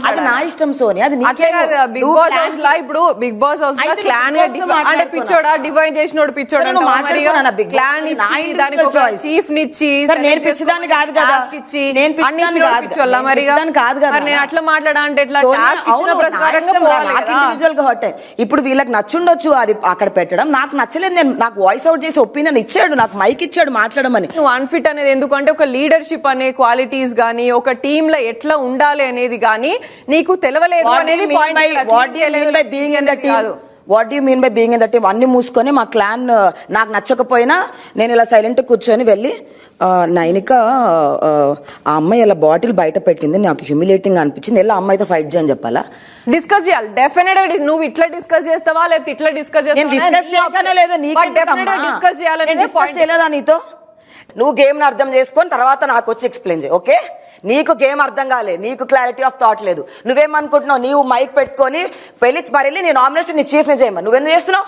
అది నా ఇష్టం సోనియా. అది బిగ్ బాస్ హౌస్ లా ఇప్పుడు బిగ్ బాస్ హౌస్ లో క్లాన్ అంటే పిచ్చోడా, డివైన్ చేసినోడు పిచ్చోడా, క్లాన్ ఇచ్చి దానికి ఒక చీఫ్ నిచ్చి నేను పిచ్చిదాన్ని కాదు కదా, పిచ్చోళ్ళ మరి నేను అట్లా మాట్లాడా అంటే ఎట్లా, టాస్క్ ఇచ్చిన ప్రకారంగా పోవాలి. ఇప్పుడు వీళ్ళకి నచ్చుండొచ్చు అది అక్కడ పెట్టడం, నాకు నచ్చలేదు. నేను నాకు వాయిస్ అవుట్ చేసి ఒపీనియన్ ఇచ్చాడు, నాకు మైక్ ఇచ్చాడు మాట్లాడమని. నువ్వు అన్ఫిట్ అనేది ఎందుకంటే ఒక లీడర్షిప్ అనే క్వాలిటీస్ గానీ, ఒక టీమ్ లో ఎట్లా ఉండాలి అనేది గానీ నీకు తెలవలేదు అనేది point. What do you mean by being in the team? అన్ని మూసుకొని మా క్లాన్ నాకు నచ్చకపోయినా నేను ఇలా సైలెంట్ కూర్చొని వెళ్ళి, నైనిక ఆ అమ్మాయి ఇలా బాటిల్ బయట పెట్టింది, నాకు హ్యూమిలేటింగ్ అనిపించింది, ఎలా అమ్మాయితో ఫైట్ చేయని చెప్పాలా? డిస్కస్ చేయాలి డెఫినెట్. నువ్వు ఇట్లా డిస్కస్ చేస్తావా లేకపోతే ఇట్లా డిస్కస్ చేయాలా? నీతో నువ్వు గేమ్ అర్థం చేసుకొని తర్వాత నాకు వచ్చి ఎక్స్ప్లెయిన్ చేయి. ఓకే, నీకు గేమ్ అర్థం కాలే, నీకు క్లారిటీ ఆఫ్ థాట్ లేదు. నువ్వేమనుకుంటున్నావు, నీవు మైక్ పెట్టుకొని వెళ్ళి నీ నామినేషన్ నీ చీఫ్ ని చేయమని నువ్వెందుకు చేస్తున్నావు?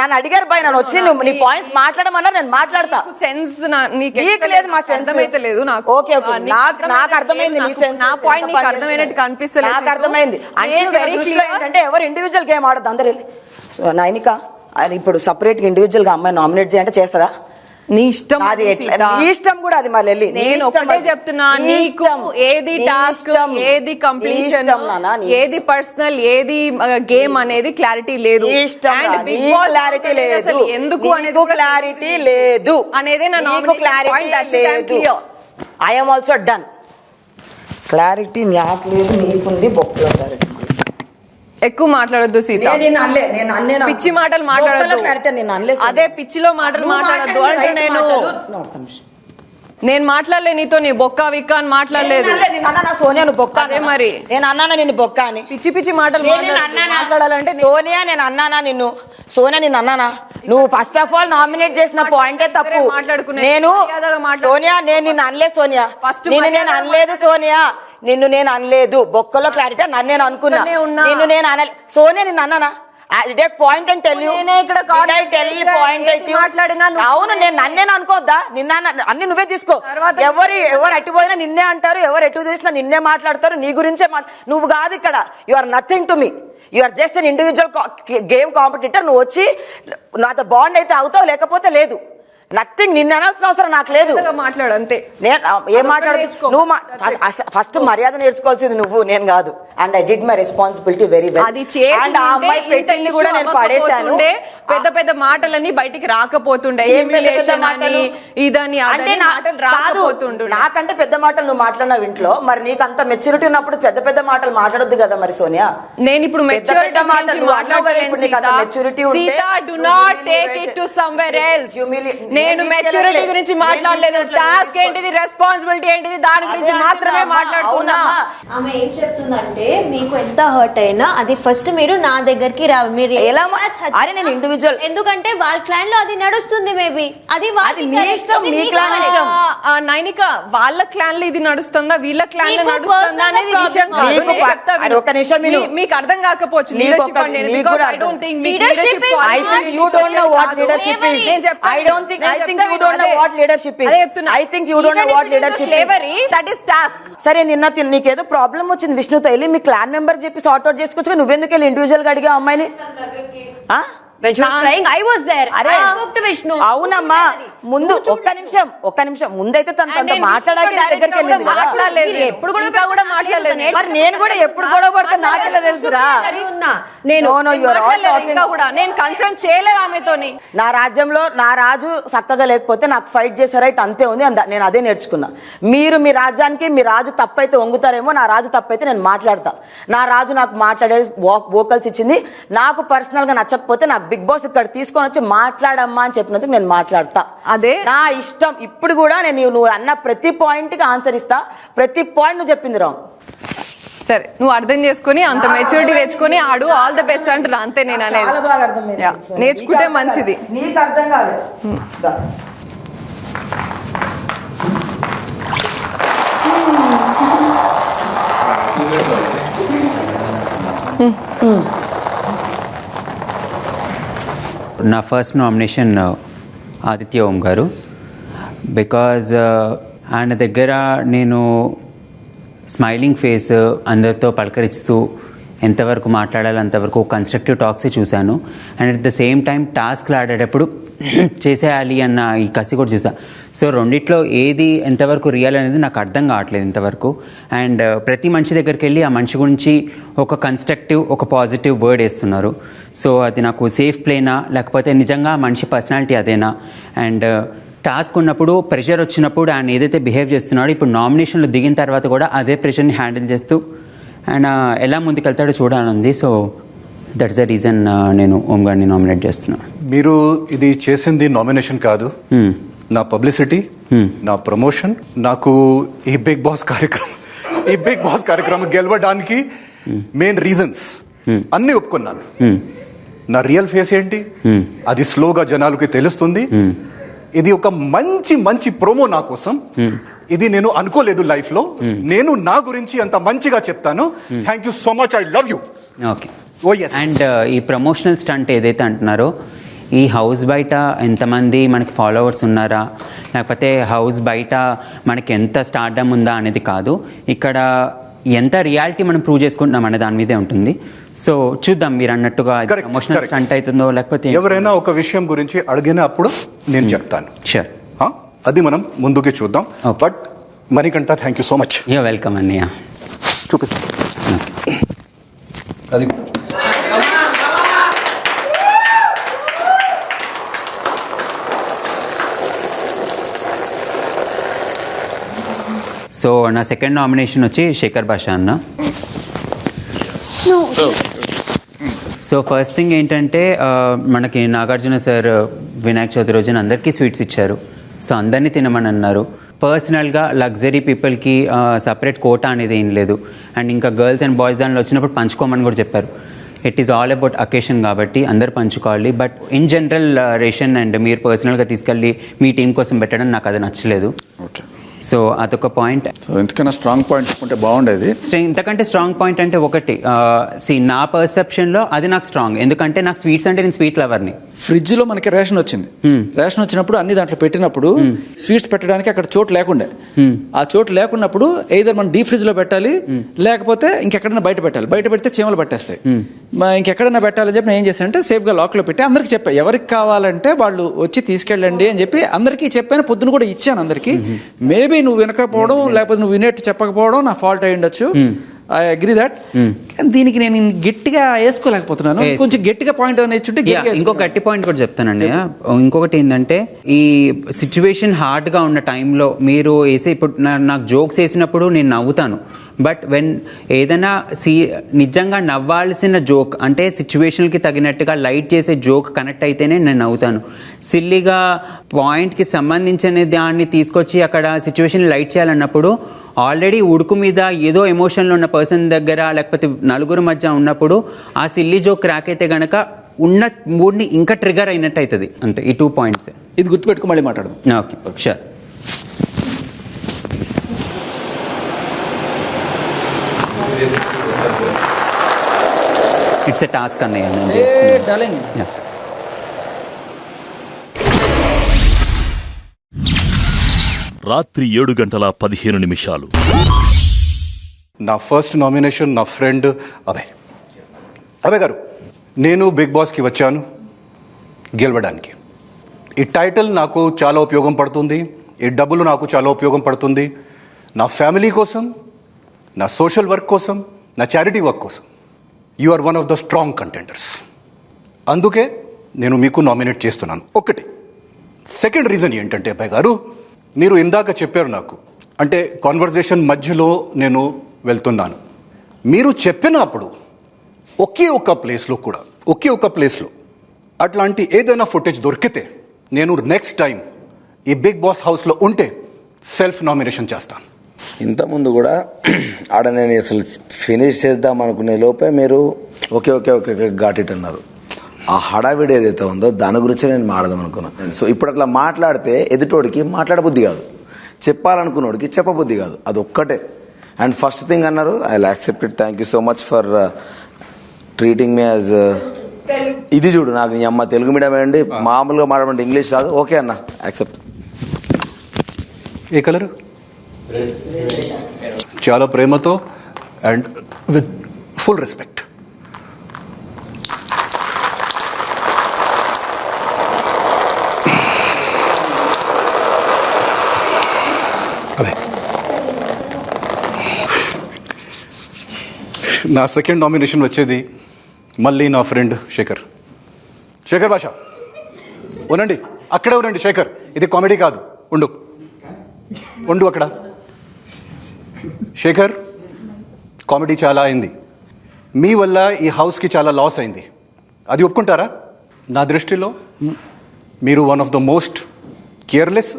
నన్ను అడిగారు బై, నన్ను వచ్చి నువ్వు నీ పాయింట్స్ మాట్లాడమన్నా నేను మాట్లాడతా. సెన్స్ నీకు లేదు, మా సెన్స్ అయితే లేదు నాకు. ఓకే, నాకు అర్థమైంది నీ సెన్స్, నా పాయింట్ నీకు అర్థమైనట్టు కనిపిస్తలేదు. నాకు అర్థమైంది. అంటే ఎవరు ఇండివిజువల్ గేమ్ ఆడద్దు అందరు వెళ్ళి. నైనిక ఇప్పుడు సపరేట్ గా ఇండివిజువల్ గా అమ్మాయి నామినేట్ చేయంటే చేస్తారా? నీ ఇష్టం, అది నీ ఇష్టం కూడా. అది మళ్ళీ నేను ఒకటే చెప్తున్నా, నీకు ఏది టాస్క్, ఏది కంప్లీషన్, ఏది పర్సనల్, ఏది గేమ్ అనేది క్లారిటీ లేదు. ఎందుకు అనేది క్లారిటీ లేదు అనేదే నా nomination. I am also done. Clarity నాకు లేదు, నీకుంది. బొక్కలో క్లారిటీ. ఎక్కువ మాట్లాడొద్దు సీత, పిచ్చి మాటలు మాట్లాడొద్దు. అదే పిచ్చిలో మాటలు మాట్లాడొద్దు అంటే నేను మాట్లాడలే నీతో, నీ బొక్క విక్క అని మాట్లాడలేదు. సోనియా నువ్వు బొక్క అదే మరి నేను అన్నానా నిన్ను బొక్క అని? పిచ్చి పిచ్చి మాటలు మాట్లాడాలంటే సోనియా నేను అన్నానా నిన్ను? సోనియా నిన్ను అన్నానా? నువ్వు ఫస్ట్ ఆఫ్ ఆల్ నామినేట్ చేసిన పాయింటే తప్పు. నేను సోనియా నేను నిన్ను అనలేదు సోనియా, నేను అనలేదు సోనియా, నేను అనలేదు. బొక్కలో క్లారిటీ నన్ను నేను అనుకున్నా, నేను అనలేదు సోనియా. నిన్ను అన్నానా? పాయింట్ అని టెల్ యూ. అవును, నేను నన్నేను అనుకోద్దా? నిన్న అన్ని నువ్వే తీసుకో. ఎవరు అటుపోయినా నిన్నే అంటారు, ఎవరు ఎటు చూసినా నిన్నే మాట్లాడతారు, నీ గురించే. నువ్వు కాదు ఇక్కడ, you are nothing to me. You are just an individual game competitor. నువ్వు వచ్చి నాతో బాండ్ అయితే అవుతావు, లేకపోతే లేదు. నథింగ్. నిన్ను అనాల్సిన అవసరం నాకు లేదు. మాట్లాడు అంతే. ఏం మాట్లాడు నువ్వు? ఫస్ట్ మర్యాద నేర్చుకోవాల్సింది నువ్వు, నేను కాదు. And I did my responsibility very well. And ఆ అమ్మాయి పెట్టింది కూడా నేను పడేశాను. పెద్ద పెద్ద మాటలన్నీ బయటికి రాకపోతుండే, ఇదని నాకంటే పెద్ద మాటలు నువ్వు మాట్లాడినావు ఇంట్లో. మరి నీకు అంత మెచ్యూరిటీ ఉన్నప్పుడు పెద్ద పెద్ద మాటలు మాట్లాడొద్దు కదా మరి సోనియా. నేను ఇప్పుడు మెచ్యూరిటీ నేను మెచ్యూరిటీ గురించి మాట్లాడలేదు. టాస్క్ ఏంటిది, రెస్పాన్సిబిలిటీ ఏంటిది, దాని గురించి మాత్రమే మాట్లాడుతున్నా. ఆమె ఏం చెప్తుందంటే, మీకు ఎంత హర్ట్ అయినా అది ఫస్ట్ మీరు నా దగ్గరికి రావు. మీరు ఎలా నేను ఇండివిజువల్, ఎందుకంటే వాళ్ళ క్లాన్ లో అది నడుస్తుంది. మేబీ అది నైనిక వాళ్ళ క్లాన్ లో ఇది నడుస్తుందా, వీళ్ళ క్లాన్ లో నడుస్తుందా అనేది విషయం కాదు. ఒక నిమిషం మీకు అర్థం కాకపోవచ్చు. లీడర్షిప్ అంటే I don't think you don't know what leadership is. I think you don't know what leadership is. I think you don't know what leadership is. Slavery, that is task. సరే, నిన్న నీకేదో ప్రాబ్లం వచ్చింది విష్ణుతో, వెళ్ళి మీ clan member చెప్పి sort out చేసుకోవచ్చు. నువ్వెందుకు వెళ్ళి individual గా అడిగా అమ్మాయిని? When she was crying, I was there. అరే I spoke to Vishnu. అవునమ్మా, ముందు ఒక్క నిమిషం ముందైతే తనతో మాట్లాడాక దగ్గరికి వెళ్ళింది కదా. ఎప్పుడు కూడా మాట్లాడలేదు. మరి నేను కూడా ఎప్పుడు గొడవ పడతా నాకెలా తెలుసురా? నేను నేను కన్ఫర్మ్ చేయలేదు ఆమెతోని. నా రాజ్యంలో నా రాజు చక్కగా లేకపోతే నాకు ఫైట్ చేసే రైట్ అంతే ఉంది. నేను అదే నేర్చుకున్నా. మీరు మీ రాజ్యానికి మీ రాజు తప్పైతే వంగుతారేమో, నా రాజు తప్పైతే నేను మాట్లాడతా. నా రాజు నాకు మాట్లాడే వోకల్స్ ఇచ్చింది. నాకు పర్సనల్ గా నచ్చకపోతే నాకు బిగ్ బాస్ ఇక్కడ తీసుకొని వచ్చి మాట్లాడమ్మా అని చెప్పినందుకు నేను మాట్లాడతా. అదే నా ఇష్టం. ఇప్పుడు కూడా నేను నువ్వు అన్న ప్రతి పాయింట్ కి ఆన్సర్ ఇస్తా. ప్రతి పాయింట్ నువ్వు చెప్పింది రాంగ్. సరే, నువ్వు అర్థం చేసుకుని అంత మెచ్యూరిటీ తెచ్చుకొని ఆడు ఆల్ ద బెస్ట్ అంటున్నా అంతే. నేను అనేది చాలా బాగా అర్థమైంది. నేర్చుకుంటే మంచిది. నీకు అర్థం కాలేదు. నా ఫస్ట్ నామినేషన్ ఆదిత్య ఓం గారు. బికాజ్ ఆయన దగ్గర నేను స్మైలింగ్ ఫేస్, అందరితో పలకరిస్తూ ఎంతవరకు మాట్లాడాలి అంతవరకు కన్స్ట్రక్టివ్ టాక్సే చూశాను. And at the same time టాస్క్లు ఆడేటప్పుడు చేసేయాలి అన్న ఈ కసి కూడా చూసా. సో రెండిట్లో ఏది ఎంతవరకు రియల్ అనేది నాకు అర్థం కావట్లేదు ఇంతవరకు. అండ్ ప్రతి మనిషి దగ్గరికి వెళ్ళి ఆ మనిషి గురించి ఒక కన్స్ట్రక్టివ్, ఒక పాజిటివ్ వర్డ్ వేస్తున్నారు. సో అది నాకు సేఫ్ ప్లేనా లేకపోతే నిజంగా మనిషి పర్సనాలిటీ అదేనా? అండ్ టాస్క్ ఉన్నప్పుడు ప్రెషర్ వచ్చినప్పుడు ఆయన ఏదైతే బిహేవ్ చేస్తున్నాడో ఇప్పుడు నామినేషన్లో దిగిన తర్వాత కూడా అదే ప్రెషర్ని హ్యాండిల్ చేస్తూ ఆయన ఎలా ముందుకెళ్తాడో చూడాలని. సో దట్స్ ద రీజన్ నేను ఓం గారిని నామినేట్ చేస్తున్నాను. మీరు ఇది చేసింది నామినేషన్ కాదు, నా పబ్లిసిటీ, నా ప్రమోషన్. నాకు ఈ బిగ్ బాస్ కార్యక్రమం గెలవడానికి మెయిన్ రీజన్స్ అన్నీ ఒప్పుకున్నాను. నా రియల్ ఫేస్ ఏంటి అది స్లోగా జనాలకి తెలుస్తుంది. ఇది ఒక మంచి ప్రోమో నా కోసం. ఇది నేను అనుకోలేదు లైఫ్ లో. నేను నా గురించి అంత మంచిగా చెప్తాను. Thank you so much. I love you. Okay. And ఈ ప్రమోషనల్ స్టంట్ ఏదైతే అంటున్నారో, ఈ హౌస్ బయట ఎంతమంది మనకి ఫాలోవర్స్ ఉన్నారా లేకపోతే హౌస్ బయట మనకి ఎంత స్టార్డమ్ ఉందా అనేది కాదు, ఇక్కడ ఎంత రియాలిటీ మనం ప్రూవ్ చేసుకుంటున్నాం అనే దాని మీదే ఉంటుంది. సో చూద్దాం మీరు అన్నట్టుగా ప్రమోషనల్ స్టంట్ అవుతుందో లేకపోతే ఎవరైనా ఒక విషయం గురించి అడిగినప్పుడు నేను చెప్తాను. షూర్, అది మనం ముందుకే చూద్దాం. But Manikanta thank you so much. You welcome అన్నయ్య. చూపిస్తాను అది. సో నా సెకండ్ నామినేషన్ వచ్చి శేఖర్ భాష అన్న. సో ఫస్ట్ థింగ్ ఏంటంటే మనకి నాగార్జున సార్ వినాయక చవితి రోజున అందరికీ స్వీట్స్ ఇచ్చారు. సో అందరినీ తినమని అన్నారు. పర్సనల్గా లగ్జరీ పీపుల్కి సపరేట్ కోటా అనేది ఏం లేదు. అండ్ ఇంకా గర్ల్స్ అండ్ బాయ్స్ దానిలో వచ్చినప్పుడు పంచుకోమని కూడా చెప్పారు. It is all about occasion కాబట్టి అందరు పంచుకోవాలి. But in general ration and మీరు పర్సనల్గా తీసుకెళ్ళి మీ టీం కోసం పెట్టడం నాకు అది నచ్చలేదు. ఓకే. సో అదొక పాయింట్. సో ఇంతకన్నా స్ట్రాంగ్ పాయింట్ ఉంటే బాగుండేది. ఇంతకంటే స్ట్రాంగ్ పాయింట్ అంటే ఒకటి నా పర్సెప్షన్లో అది నాకు స్ట్రాంగ్. ఎందుకంటే నాకు స్వీట్స్ అంటే నేను స్వీట్ లవర్ని. ఫ్రిడ్జ్ లో మనకి రేషన్ వచ్చింది. రేషన్ వచ్చినప్పుడు అన్ని దాంట్లో పెట్టినప్పుడు స్వీట్స్ పెట్టడానికి అక్కడ చోటు లేకుండే. ఆ చోటు లేకున్నప్పుడు ఏదో మనం డీప్ ఫ్రిడ్జ్ లో పెట్టాలి, లేకపోతే ఇంకెక్కడైనా బయట పెట్టాలి. బయట పెడితే చీమలు పట్టేస్తాయి. ఇంకెక్కడైనా పెట్టాలని చెప్పి నేను ఏం చేశానంటే సేఫ్ గా లాక్ లో పెట్టి అందరికి చెప్పా, ఎవరికి కావాలంటే వాళ్ళు వచ్చి తీసుకెళ్ళండి అని చెప్పి అందరికీ చెప్పాను. పొద్దున కూడా ఇచ్చాను అందరికి. మేబీ నువ్వు వినకపోవడం లేకపోతే నువ్వు వినేట్టు చెప్పకపోవడం నా ఫాల్ట్ అయి ఉండొచ్చు. I agree that. దీనికి నేను గట్టిగా వేసుకోలేకపోతున్నాను. కొంచెం గట్టిగా పాయింట్ అనేది ఇంకో గట్టి పాయింట్ కూడా చెప్తానండి. ఇంకొకటి ఏంటంటే ఈ సిచ్యువేషన్ హార్డ్ గా ఉన్న టైంలో మీరు వేసే, ఇప్పుడు నాకు జోక్స్ వేసినప్పుడు నేను నవ్వుతాను. బట్ వెన్ ఏదైనా నిజంగా నవ్వాల్సిన జోక్ అంటే సిచ్యువేషన్కి తగినట్టుగా లైట్ చేసే జోక్ కనెక్ట్ అయితేనే నేను నవ్వుతాను. సిల్లీగా పాయింట్కి సంబంధించిన దాన్ని తీసుకొచ్చి అక్కడ సిచ్యువేషన్ లైట్ చేయాలన్నప్పుడు ఆల్రెడీ ఉడుకు మీద ఏదో ఎమోషన్లో ఉన్న పర్సన్ దగ్గర లేకపోతే నలుగురు మధ్య ఉన్నప్పుడు ఆ సిల్లీ జోక్ క్రాక్ అయితే గనక ఉన్న మూడ్ని ఇంకా ట్రిగర్ అయినట్టు అవుతుంది. అంతే, ఈ 2 పాయింట్స్. ఇది గుర్తుపెట్టుకో మళ్ళీ మాట్లాడదాం. Okay, sure. It's a task అన్నయ్య. రాత్రి 7:15. నా ఫస్ట్ నామినేషన్ నా ఫ్రెండ్ అభయ్ గారు. నేను బిగ్ బాస్కి వచ్చాను గెలవడానికి. ఈ టైటిల్ నాకు చాలా ఉపయోగం పడుతుంది, ఈ డబ్బులు నాకు చాలా ఉపయోగం పడుతుంది, నా ఫ్యామిలీ కోసం, నా సోషల్ వర్క్ కోసం, నా చారిటీ వర్క్ కోసం. You are one of the strong contenders. అందుకే నేను మీకు నామినేట్ చేస్తున్నాను. ఒకటి. సెకండ్ రీజన్ ఏంటంటే అబ్బాయి గారు, మీరు ఇందాక చెప్పారు నాకు, అంటే కాన్వర్జేషన్ మధ్యలో నేను వెళ్తున్నాను, మీరు చెప్పినప్పుడు ఒకే ఒక ప్లేస్లో అట్లాంటి ఏదైనా ఫుటేజ్ దొరికితే నేను నెక్స్ట్ టైం ఈ బిగ్ బాస్ హౌస్లో ఉంటే సెల్ఫ్ నామినేషన్ చేస్తాను. ఇంతకుముందు కూడా ఆడ నేను అసలు ఫినిష్ చేద్దాం అనుకునే లోపే మీరు okay okay okay ghat it అన్నారు. ఆ హడావిడి ఏదైతే ఉందో దాని గురించి నేను మాట్లాడదాం అనుకున్నాను. సో ఇప్పుడు అట్లా మాట్లాడితే ఎదుటోడికి మాట్లాడబుద్ధి కాదు, చెప్పాలనుకున్నోడికి చెప్పబుద్ధి కాదు, అది ఒక్కటే. అండ్ ఫస్ట్ థింగ్ అన్నారు, I will accept it, thank you so much for treating me as. ఇది చూడు, నాకు నీ అమ్మ తెలుగు మీడియం అండి, మామూలుగా మాట్లాడండి, ఇంగ్లీష్ రాదు, ఓకే అన్న యాక్సెప్ట్. ఏ కలర్? చాలా ప్రేమతో అండ్ విత్ ఫుల్ రెస్పెక్ట్. అదే నా సెకండ్ నామినేషన్ వచ్చేది మళ్ళీ నా ఫ్రెండ్ శేఖర్ భాష. ఉనండి, అక్కడే ఉండండి శేఖర్, ఇది కామెడీ కాదు, ఉండు అక్కడ. శేఖర్, కామెడీ చాలా అయింది, మీ వల్ల ఈ హౌస్కి చాలా లాస్ అయింది, అది ఒప్పుకుంటారా? నా దృష్టిలో మీరు one of the most careless,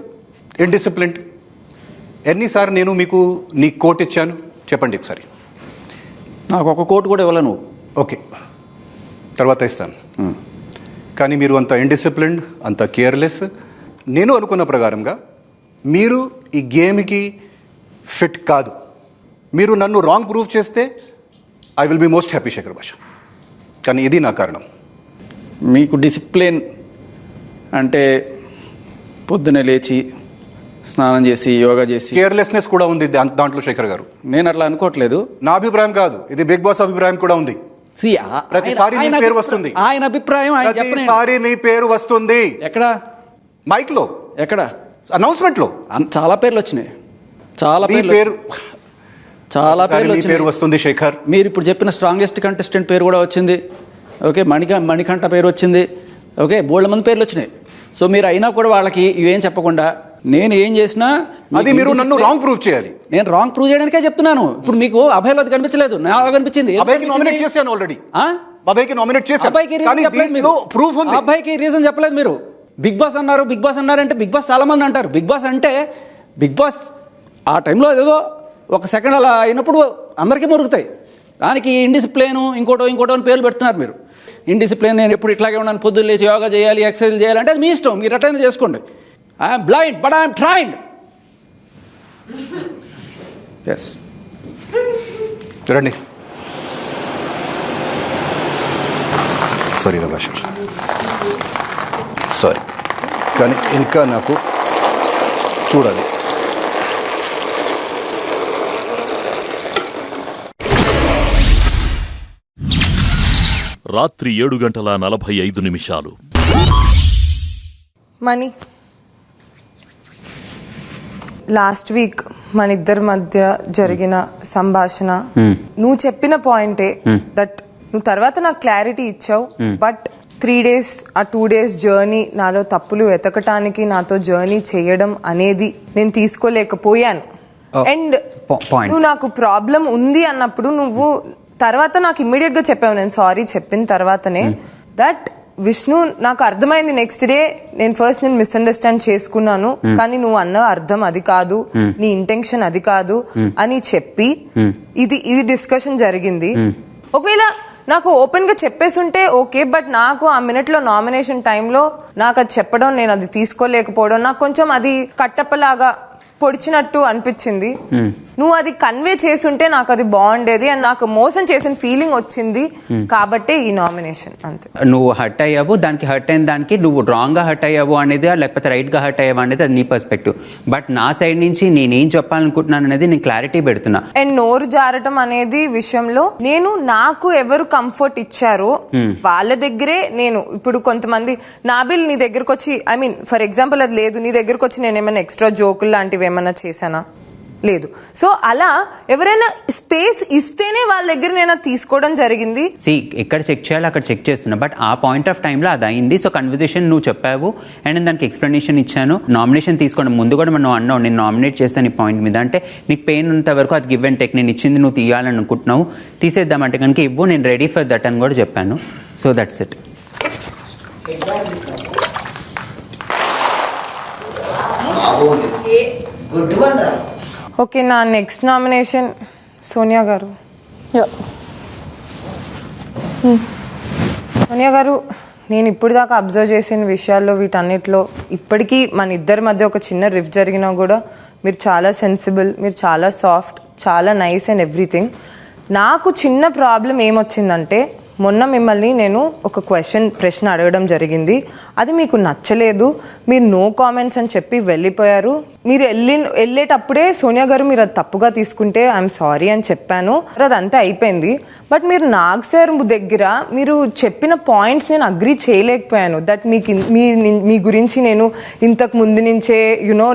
indisciplined. ఎన్నిసార్లు నేను మీకు నీ కోట్ ఇచ్చాను చెప్పండి ఒకసారి. నాకు ఒక కోట్ కూడా ఇవ్వలే నువ్వు. ఓకే, తర్వాత ఇస్తాను. కానీ మీరు అంత ఇండిసిప్లిన్డ్, అంత కేర్లెస్. నేను అనుకున్న ప్రకారంగా మీరు ఈ గేమ్కి ఫిట్ కాదు. మీరు నన్ను రాంగ్ ప్రూవ్ చేస్తే I will be most happy Shekhar Basha. కానీ ఇది నా కారణం. మీకు డిసిప్లిన్ అంటే పొద్దునే లేచి స్నానం చేసి యోగా చేసి, కేర్లెస్నెస్ కూడా ఉంది దాంట్లో శేఖర్ గారు. నేను అట్లా అనుకోవట్లేదు, నా అభిప్రాయం కాదు, ఇది బిగ్ బాస్ అభిప్రాయం కూడా ఉంది. ప్రతిసారి మీ పేరు వస్తుంది, ఆయన అభిప్రాయం ప్రతిసారి మీ పేరు వస్తుంది. ఎక్కడ? మైక్ లో. ఎక్కడ? అనౌన్స్మెంట్ లో చాలా పేర్లు వచ్చినాయి, చాలా పేరు వస్తుంది శేఖర్. మీరు ఇప్పుడు చెప్పిన స్ట్రాంగెస్ట్ కంటెస్టెంట్ పేరు కూడా వచ్చింది. ఓకే, మణికంఠ పేరు వచ్చింది. ఓకే, బోల్డ్ మంది పేర్లు వచ్చినాయి. సో మీరు అయినా కూడా వాళ్ళకి ఇవేం చెప్పకుండా నేను ఏం చేసినా అది మీరు నన్ను రాంగ్ ప్రూవ్ చేయాలి. నేను రాంగ్ ప్రూవ్ చేయడానికే చెప్తున్నాను. ఇప్పుడు మీకు అభయలో అది కనిపించలేదు, నాకు కనిపించింది. అభయ్కి నామినేట్ చేశాను ఆల్రెడీ. అభయ్కి నామినేట్ చేశాను. అభయ్కి రీజన్ చెప్పలేదు మీరు. బిగ్ బాస్ అన్నారు అంటే బిగ్ బాస్ చాలా మంది అంటారు. బిగ్ బాస్ ఆ టైంలో ఏదో ఒక సెకండ్ అలా అయినప్పుడు అందరికీ మురుగుతాయి. దానికి ఇండిసిప్లిన్ ఇంకోటో అని పేర్లు పెడుతున్నారు మీరు. ఇండిసిప్లిన్, నేను ఎప్పుడు ఇట్లాగే ఉన్నాను, పొద్దున్న లేచి యోగా చేయాలి, ఎక్సర్సైజ్ చేయాలంటే అది మీ ఇష్టం, మీరు అటెండ్ చేసుకోండి. I'm blind but I'm trained. Yes, రండి. సారీ భాష, సారీ, కానీ ఇంకా నాకు చూడాలి. రాత్రి 7:45. మనీ, లాస్ట్ వీక్ మన ఇద్దరి మధ్య జరిగిన సంభాషణ, నువ్వు చెప్పిన పాయింటే దట్ నువ్వు తర్వాత నాకు క్లారిటీ ఇచ్చావు. బట్ 3 days ఆ 2 days జర్నీ, నాలో తప్పులు వెతకటానికి నాతో జర్నీ చేయడం అనేది నేను తీసుకోలేకపోయాను. అండ్ నువ్వు నాకు ప్రాబ్లం ఉంది అన్నప్పుడు నువ్వు తర్వాత నాకు ఇమ్మీడియట్ గా చెప్పావు, నేను సారీ చెప్పిన తర్వాతనే, దట్ విష్ణు నాకు అర్థమైంది. నెక్స్ట్ డే నేను మిస్అండర్స్టాండ్ చేసుకున్నాను, కానీ నువ్వు అన్న అర్థం అది కాదు, నీ ఇంటెన్షన్ అది కాదు అని చెప్పి ఇది డిస్కషన్ జరిగింది. ఒకవేళ నాకు ఓపెన్ గా చెప్పేసుంటే ఓకే, బట్ నాకు ఆ మినిట్ లో నామినేషన్ టైంలో నాకు అది చెప్పడం, నేను అది తీసుకోలేకపోవడం, నాకు కొంచెం అది కట్టప్పలాగా పొడిచినట్టు అనిపించింది. నువ్వు అది కన్వే చేసుంటే నాకు అది బాగుండేది అండ్ నాకు మోసం చేసిన ఫీలింగ్ వచ్చింది కాబట్టి ఈ నామినేషన్ అంతే. నువ్వు హర్ట్ అయ్యావు, దానికి హర్ట్ అయిన దానికి నువ్వు రాంగ్గా హర్ట్ అయ్యావు అనేది లేకపోతే రైట్గా హర్ట్ అయ్యావు అనేది అది నీ పర్స్పెక్టివ్. బట్ నా సైడ్ నుంచి నేనేం చెప్పాలనుకుంటున్నాను అనేది నేను క్లారిటీ పెడుతున్నా. అండ్ నోరు జారటం అనేది విషయంలో నేను నాకు ఎవరు కంఫర్ట్ ఇచ్చారో వాళ్ళ దగ్గరే నేను ఇప్పుడు కొంతమంది నాబిల్ నీ దగ్గరకు వచ్చి ఐ మీన్ ఫర్ ఎగ్జాంపుల్ అది లేదు నీ దగ్గరకు వచ్చి నేను ఏమైనా ఎక్స్ట్రా జోకులు లాంటివి ఏమైనా చేశానా? లేదు. సో అలా ఎవరైనా స్పేస్ ఇస్తేనే వాళ్ళ దగ్గర నేను తీసుకోవడం జరిగింది. ఎక్కడ చెక్ చేయాలో అక్కడ చెక్ చేస్తున్నా. బట్ ఆ పాయింట్ ఆఫ్ టైంలో అది అయింది. సో కన్వర్జేషన్ నువ్వు చెప్పావు అండ్ నేను దానికి ఎక్స్ప్లెనేషన్ ఇచ్చాను. నామినేషన్ తీసుకోవడం ముందు కూడా మనం అన్నావు నేను నామినేట్ చేస్తాను ఈ పాయింట్ మీద, అంటే నీకు పెయిన్ ఉన్నంత వరకు అది గివ్ అండ్ టేక్, నేను ఇచ్చింది నువ్వు తీయాలని అనుకుంటున్నావు, తీసేద్దామంటే కనుక ఇవ్వు, నేను రెడీ ఫర్ దట్ అని కూడా చెప్పాను. So that's it. ఓకే, నా నెక్స్ట్ నామినేషన్ సోనియా గారు. సోనియా గారు, నేను ఇప్పుడు దాకా అబ్జర్వ్ చేసిన విషయాల్లో వీటన్నిటిలో ఇప్పటికీ మన ఇద్దరి మధ్య ఒక చిన్న రిఫ్ జరిగినా కూడా మీరు చాలా సెన్సిబుల్, మీరు చాలా సాఫ్ట్, చాలా నైస్ అండ్ ఎవ్రీథింగ్. నాకు చిన్న ప్రాబ్లం ఏమొచ్చిందంటే మొన్న మిమ్మల్ని నేను ఒక ప్రశ్న అడగడం జరిగింది, అది మీకు నచ్చలేదు, మీరు నో కామెంట్స్ అని చెప్పి వెళ్ళిపోయారు. మీరు వెళ్ళేటప్పుడే సోనియా గారు మీరు అది తప్పుగా తీసుకుంటే ఐఎమ్ సారీ అని చెప్పాను, అదంతా అయిపోయింది. బట్ మీరు నాగ్ సార్ దగ్గర మీరు చెప్పిన పాయింట్స్ నేను అగ్రీ చేయలేకపోయాను. దట్ మీ గురించి నేను ఇంతకు ముందు నుంచే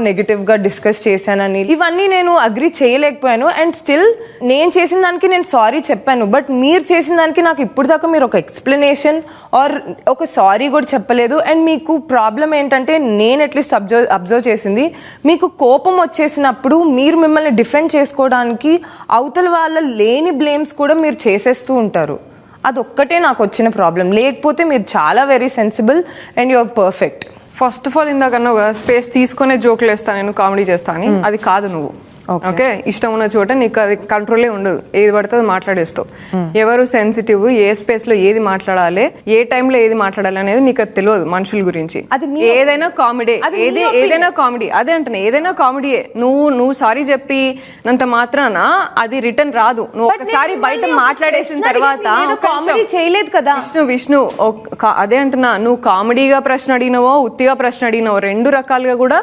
నెగిటివ్గా డిస్కస్ చేశానని ఇవన్నీ నేను అగ్రీ చేయలేకపోయాను. అండ్ స్టిల్ నేను చేసిన దానికి నేను సారీ చెప్పాను. బట్ మీరు చేసిన దానికి నాకు ఇప్పుడు దాకా మీరు ఒక ఎక్స్ప్లెనేషన్ ఆర్ ఒక సారీ కూడా చెప్పలేదు. అండ్ మీకు ప్రాబ్లం ఏంటంటే నేను అట్లీస్ట్ అబ్జర్వ్ చేసింది, మీకు కోపం వచ్చేసినప్పుడు మీరు మిమ్మల్ని డిఫెండ్ చేసుకోవడానికి అవతల వాళ్ళ లేని బ్లేమ్స్ కూడా మీరు చేసేస్తూ ఉంటారు. అదొక్కటే నాకు వచ్చిన ప్రాబ్లం. లేకపోతే మీరు చాలా very sensible and you are perfect. First of all ఇందాకన్నా స్పేస్ తీసుకునే జోకులు వేస్తాను నేను, కామెడీ చేస్తాను, అది కాదు నువ్వు. ఓకే, ఇష్టం ఉన్న చోట నీకు అది కంట్రోలే ఉండదు, ఏది పడితే అది మాట్లాడేస్తావు. ఎవరు సెన్సిటివ్, ఏ స్పేస్ లో ఏది మాట్లాడాలి, ఏ టైంలో ఏది మాట్లాడాలి అనేది నీకు అది తెలియదు మనుషుల గురించి. ఏదైనా కామెడీ, ఏదైనా కామెడీ, అదే అంటున్నా, ఏదైనా కామెడీయే. నువ్వు సారీ చెప్పినంత మాత్రాన అది రిటర్న్ రాదు. నువ్వు ఒకసారి బయట మాట్లాడేసిన తర్వాత చేయలేదు కదా విష్ణు అదే అంటున్నా, నువ్వు కామెడీగా ప్రశ్న అడిగినవో ఉత్తిగా ప్రశ్న అడిగినవో రెండు రకాలుగా కూడా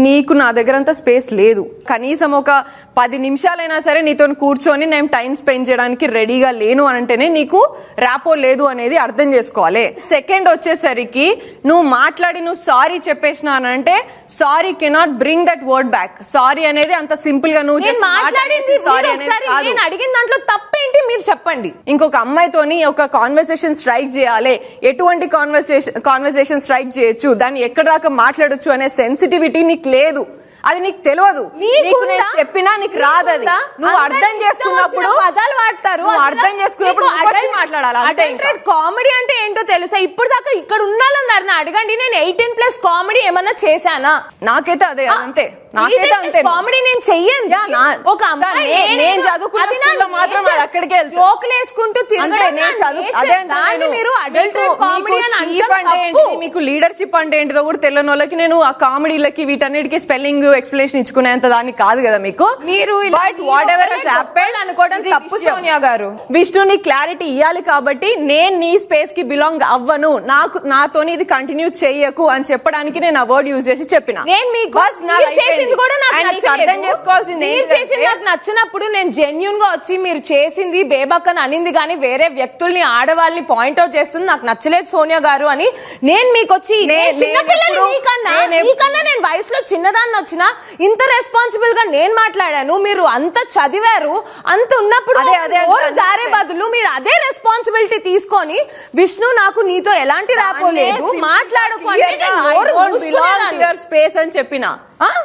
నీకు నా దగ్గర అంతా స్పేస్ లేదు. కనీసం ఒక 10 నిమిషాలైనా సరే నీతో కూర్చొని నేను టైం స్పెండ్ చేయడానికి రెడీగా లేను అంటేనే నీకు ర్యాపో లేదు అనేది అర్థం చేసుకోవాలి. సెకండ్ వచ్చేసరికి నువ్వు సారీ చెప్పేసినానంటే sorry cannot bring that word back. Sorry అనేది అంత సింపుల్ గా నువ్వు అడిగిన దాంట్లో తప్పేంటి మీరు చెప్పండి. ఇంకొక అమ్మాయితోని ఒక కాన్వర్సేషన్ స్ట్రైక్ చేయాలి, ఎటువంటి కాన్వర్సేషన్ స్ట్రైక్ చేయొచ్చు, దాన్ని ఎక్కడ దాకా మాట్లాడొచ్చు అనే సెన్సిటివిటీ నీకు లేదు. అది నీకు తెలియదు, చెప్పినా నీకు రాదు. అది నువ్వు అర్థం చేసుకున్నప్పుడు పదాలు వాడతారు, అర్థం చేసుకున్నప్పుడు మాట్లాడాలి. కామెడీ అంటే ఏంటో తెలుసా? ఇప్పుడు దాకా ఇక్కడ ఉన్నాళ్ళని అడగండి, నేను 18+ కామెడీ ఏమన్నా చేశానా? నాకైతే అదే అంతే, కామెడీ నేను చెయ్యను. ఒక అమ్మాయి నేను చదువుకున్న మాత్రం అక్కడికి జోకులు వేసుకుంటూ మీకు లీడర్షిప్ అంటే ఏంటిదో కూడా తెలియని వాళ్ళకి నేను ఆ కామెడీలకి వీటన్నిటికీ స్పెల్లింగ్ ఎక్స్ప్లెనేషన్ ఇచ్చుకునేంత దానికి కాదు కదా మీకు. మీరు అనుకోవడం తప్పు సోనియా గారు. విష్ణుని క్లారిటీ ఇవ్వాలి కాబట్టి నేను నీ స్పేస్ కి బిలాంగ్ అవ్వను, నాతోని ఇది కంటిన్యూ చెయ్యకు అని చెప్పడానికి నేను ఆ వర్డ్ యూజ్ చేసి చెప్పిన. నచ్చినప్పుడు నేను జెన్యూన్ గా వచ్చి మీరు చేసింది బేబక్కని అనింది కానీ వేరే వ్యక్తుల్ని ఆడవాళ్ళని పాయింట్అవుట్ చేస్తుంది నాకు నచ్చలేదు సోనియా గారు అని నేను మీకు వచ్చి మీకన్నా నేను వయసులో చిన్నదాన్ని వచ్చినా ఇంత రెస్పాన్సిబుల్ గా నేను మాట్లాడాను. మీరు అంత చదివారు, అంత ఉన్నప్పుడు జారే బదులు మీరు అదే రెస్పాన్సిబిలిటీ తీసుకొని విష్ణు నాకు నీతో ఎలాంటి రాపోలేదు మాట్లాడుకోండి స్పేస్ అని చెప్పిన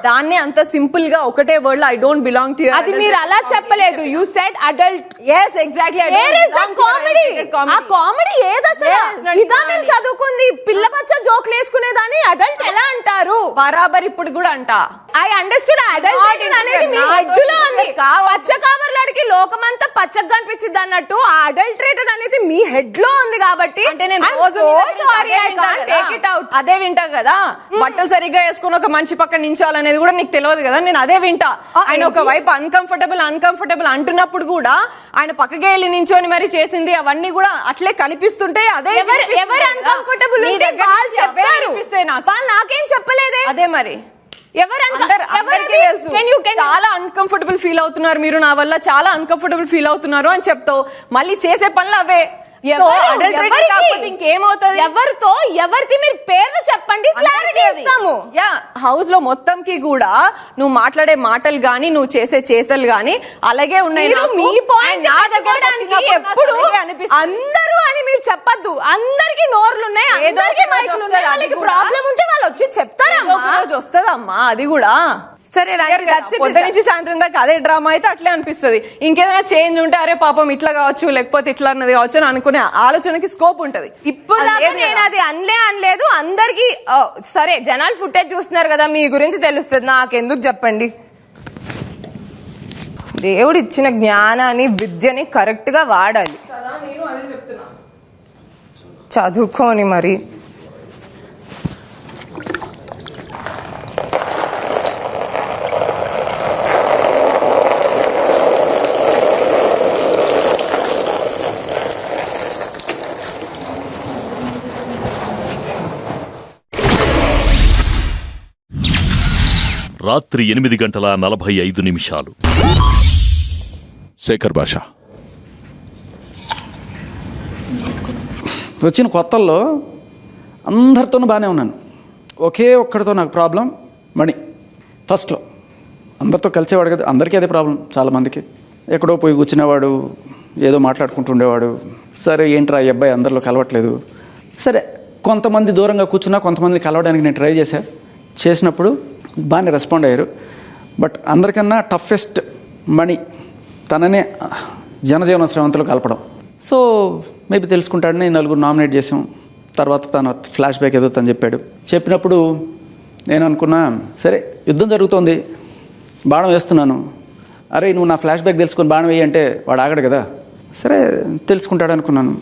దాన్ని అంత సింపుల్ గా ఒకటే వర్డ్ లో I don't belong to you. అది మీరు అలా చెప్పలేదు, you said adult. yes exactly. Where is the comedy? ఆ కామెడీ ఏదసలు? ఇదా మీరు చదువుకుంది పిల్ల బచ్చ జోక్ లేసుకునేదాన్ని అడల్ట్ ఎలా అంటారు? బరాబర్ ఇప్పుడు కూడా అంట. ఐ అండర్స్టూడ్ అడల్ట్ అనేది మీ హెడ్డులో ఉంది. పచ్చ కావర్లాడికి లోకమంతా పచ్చగా కనిపిస్తుంది, సంపాదించింది అన్నట్టు ఆ అడల్టరేటెడ్ అనేది మీ హెడ్ లో ఉంది కాబట్టి అంటే నేను రోజు అదే వింటా కదా. బట్టలు సరిగ్గా వేసుకుని ఒక మంచి పక్కన నించాలనేది కూడా నీకు తెలియదు కదా. నేను అదే వింటా. ఆయన ఒక వైపు అన్కంఫర్టబుల్ అంటున్నప్పుడు కూడా ఆయన పక్కకి వెళ్ళి నించోని మరి చేసింది అవన్నీ కూడా అట్లే కనిపిస్తుంటే అదే ఎవరు అన్కంఫర్టబుల్ ఉంటే వాళ్ళు చెప్తారు. వాళ్ళు నాకేం చెప్పలేదే. అదే మరి చాలా అన్కంఫర్టబుల్ ఫీల్ అవుతున్నారు మీరు, నా వల్ల చాలా అన్కంఫర్టబుల్ ఫీల్ అవుతున్నారు అని చెప్తావు. మళ్ళీ చేసే పనులు అవే. ఇంకేమవుతుంది? ఎవరితో ఎవరిది మీరు పేర్లు చెప్పండి, క్లారిటీ ఇస్తాము. హౌస్ లో మొత్తంకి కూడా నువ్వు మాట్లాడే మాటలు గానీ నువ్వు చేసే చేతలు గానీ అలాగే ఉన్నాయి. మీ పాయింట్ ఎప్పుడు అందరూ అని మీరు చెప్పద్దు. అందరికి నోర్లు ఉన్నాయి, అందరికి మైకులు ఉన్నాయి. వాళ్ళకి ప్రాబ్లం ఉంటే వాళ్ళు వచ్చి చెప్తారమ్మా. వస్తుందమ్మా అది కూడా. సరే పొద్దు నుంచి సాయంత్రం దాకా అదే డ్రామా అయితే అట్లే అనిపిస్తుంది. ఇంకేదైనా చేంజ్ ఉంటే అరే పాపం ఇట్లా కావచ్చు లేకపోతే ఇట్లా అన్నది కావచ్చు అని అనుకునే ఆలోచనకి స్కోప్ ఉంటది. ఇప్పుడు నేను అది అనలేదు. అందరికి సరే జనాలు ఫుటేజ్ చూస్తున్నారు కదా, మీ గురించి తెలుస్తుంది. నాకెందుకు చెప్పండి. దేవుడు ఇచ్చిన జ్ఞానాన్ని విద్యని కరెక్ట్ గా వాడాలి. చదువుకోని మరి రాత్రి 8:45. శేఖర్ భాష వచ్చిన కొత్తల్లో అందరితోనూ బాగానే ఉన్నాను. ఒకే ఒక్కడితో నాకు ప్రాబ్లం మణి. ఫస్ట్లో అందరితో కలిసేవాడు కదా, అందరికీ అదే ప్రాబ్లం. చాలామందికి ఎక్కడో పోయి కూర్చునేవాడు, ఏదో మాట్లాడుకుంటుండేవాడు. సరే ఏంట్రా ఈ అబ్బాయి అందరిలో కలవట్లేదు. సరే కొంతమంది దూరంగా కూర్చున్నా కొంతమంది కలవడానికి నేను ట్రై చేసినప్పుడు బాగానే రెస్పాండ్ అయ్యారు. బట్ అందరికన్నా టఫెస్ట్ మణి తననే జనజీవన శ్రవంతిలో కలపడం. సో మేబీ తెలుసుకుంటాడని 4 నామినేట్ చేసాం. తర్వాత తన ఫ్లాష్ బ్యాక్ ఏదో తను చెప్పినప్పుడు నేను అనుకున్నా సరే యుద్ధం జరుగుతోంది, బాణం వేస్తున్నాను. అరే నువ్వు నా ఫ్లాష్ బ్యాక్ తెలుసుకొని బాణం వేయి అంటే వాడు ఆగడు కదా. సరే తెలుసుకుంటాడు అనుకున్నాను.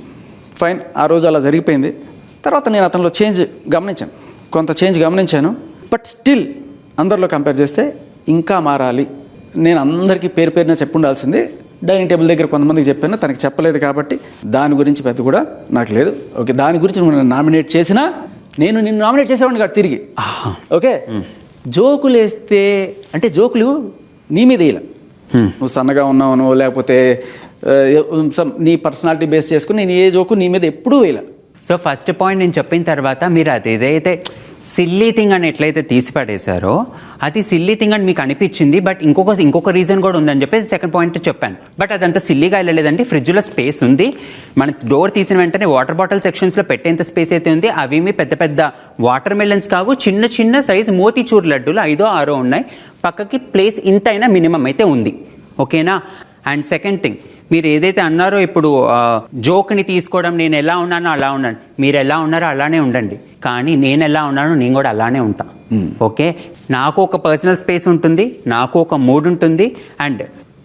ఫైన్, ఆ రోజు అలా జరిగిపోయింది. తర్వాత నేను అతనిలో కొంత చేంజ్ గమనించాను. బట్ స్టిల్ అందరిలో కంపేర్ చేస్తే ఇంకా మారాలి. నేను అందరికీ పేరున చెప్పుండాల్సింది. డైనింగ్ టేబుల్ దగ్గర కొంతమందికి చెప్పాను, తనకి చెప్పలేదు కాబట్టి దాని గురించి పెద్ద కూడా నాకు లేదు. ఓకే, దాని గురించి నువ్వు నన్ను నామినేట్ చేసినా నేను నిన్ను నామినేట్ చేసేవాడిని కాదు తిరిగి. ఓకే, జోకులు వేస్తే అంటే జోకులు నీ మీద వేయాల. నువ్వు సన్నగా ఉన్నావు లేకపోతే నీ పర్సనాలిటీ బేస్ చేసుకుని నేను ఏ జోకు నీ మీద ఎప్పుడూ వేయాల. సో ఫస్ట్ పాయింట్ నేను చెప్పిన తర్వాత మీరు అది ఏదైతే సిల్లీ థింగ్ అని ఎట్లయితే తీసి పడేశారో అది సిల్లీ థింగ్ అని మీకు అనిపించింది. బట్ ఇంకొక రీజన్ కూడా ఉందని చెప్పేసి సెకండ్ పాయింట్ చెప్పాను. బట్ అదంతా సిల్లీగా వెళ్ళలేదండి. ఫ్రిడ్జ్లో స్పేస్ ఉంది. మన డోర్ తీసిన వెంటనే వాటర్ బాటిల్ సెక్షన్స్లో పెట్టేంత స్పేస్ అయితే ఉంది. అవేమి పెద్ద పెద్ద వాటర్ మెలన్స్ కావు, చిన్న చిన్న సైజు మోతీచూర్ లడ్డూలు 5 or 6 ఉన్నాయి. పక్కకి ప్లేస్ ఇంతైనా మినిమం అయితే ఉంది. ఓకేనా. అండ్ సెకండ్ థింగ్, మీరు ఏదైతే అన్నారో ఇప్పుడు జోక్ని తీసుకోవడం, నేను ఎలా ఉన్నానో అలా ఉన్నాను. మీరు ఎలా ఉన్నారో అలానే ఉండండి, కానీ నేను ఎలా ఉన్నానో నేను కూడా అలానే ఉంటా. ఓకే, నాకు ఒక పర్సనల్ స్పేస్ ఉంటుంది, నాకు ఒక మూడ్ ఉంటుంది. అండ్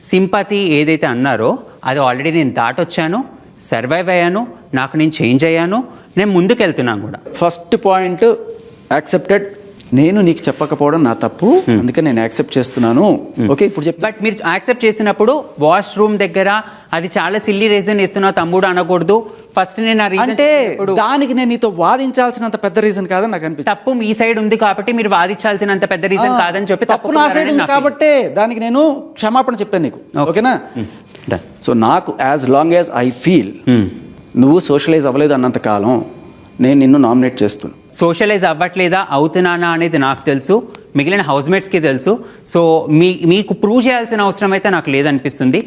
సింపతి ఏదైతే అన్నారో అది ఆల్రెడీ నేను దాటొచ్చాను, సర్వైవ్ అయ్యాను, నాకు నేను చేంజ్ అయ్యాను, నేను ముందుకెళ్తున్నాను కూడా. First point accepted. నేను నీకు చెప్పకపోవడం నా తప్పు, అందుకే నేను యాక్సెప్ట్ చేస్తున్నాను. ఓకే, ఇప్పుడు చెప్పి బట్ మీరు యాక్సెప్ట్ చేసినప్పుడు వాష్రూమ్ దగ్గర అది చాలా సిల్లీ రీజన్ ఇస్తున్నావు తమ్ముడు అనకూడదు. ఫస్ట్ నేను అంటే దానికి నేను నీతో వాదించాల్సినంత పెద్ద రీజన్ కాదని నాకు అనిపిస్తుంది. తప్పు మీ సైడ్ ఉంది కాబట్టి మీరు వాదించాల్సినంత పెద్ద రీజన్ కాదని చెప్పి తప్పు నా సైడ్ ఉంది కాబట్టి దానికి నేను క్షమాపణ చెప్పాను నీకు. ఓకేనా. సో నాకు as long as I feel నువ్వు సోషలైజ్ అవ్వలేదు అన్నంత కాలం నేను నిన్ను నామినేట్ చేస్తున్నాను. సోషలైజ్ అవ్వట్లేదా అవుతున్నానా అనేది నాకు తెలుసు, మిగిలిన హౌస్మేట్స్కి తెలుసు. సో మీకు ప్రూవ్ చేయాల్సిన అవసరం అయితే నాకు లేదనిపిస్తుంది.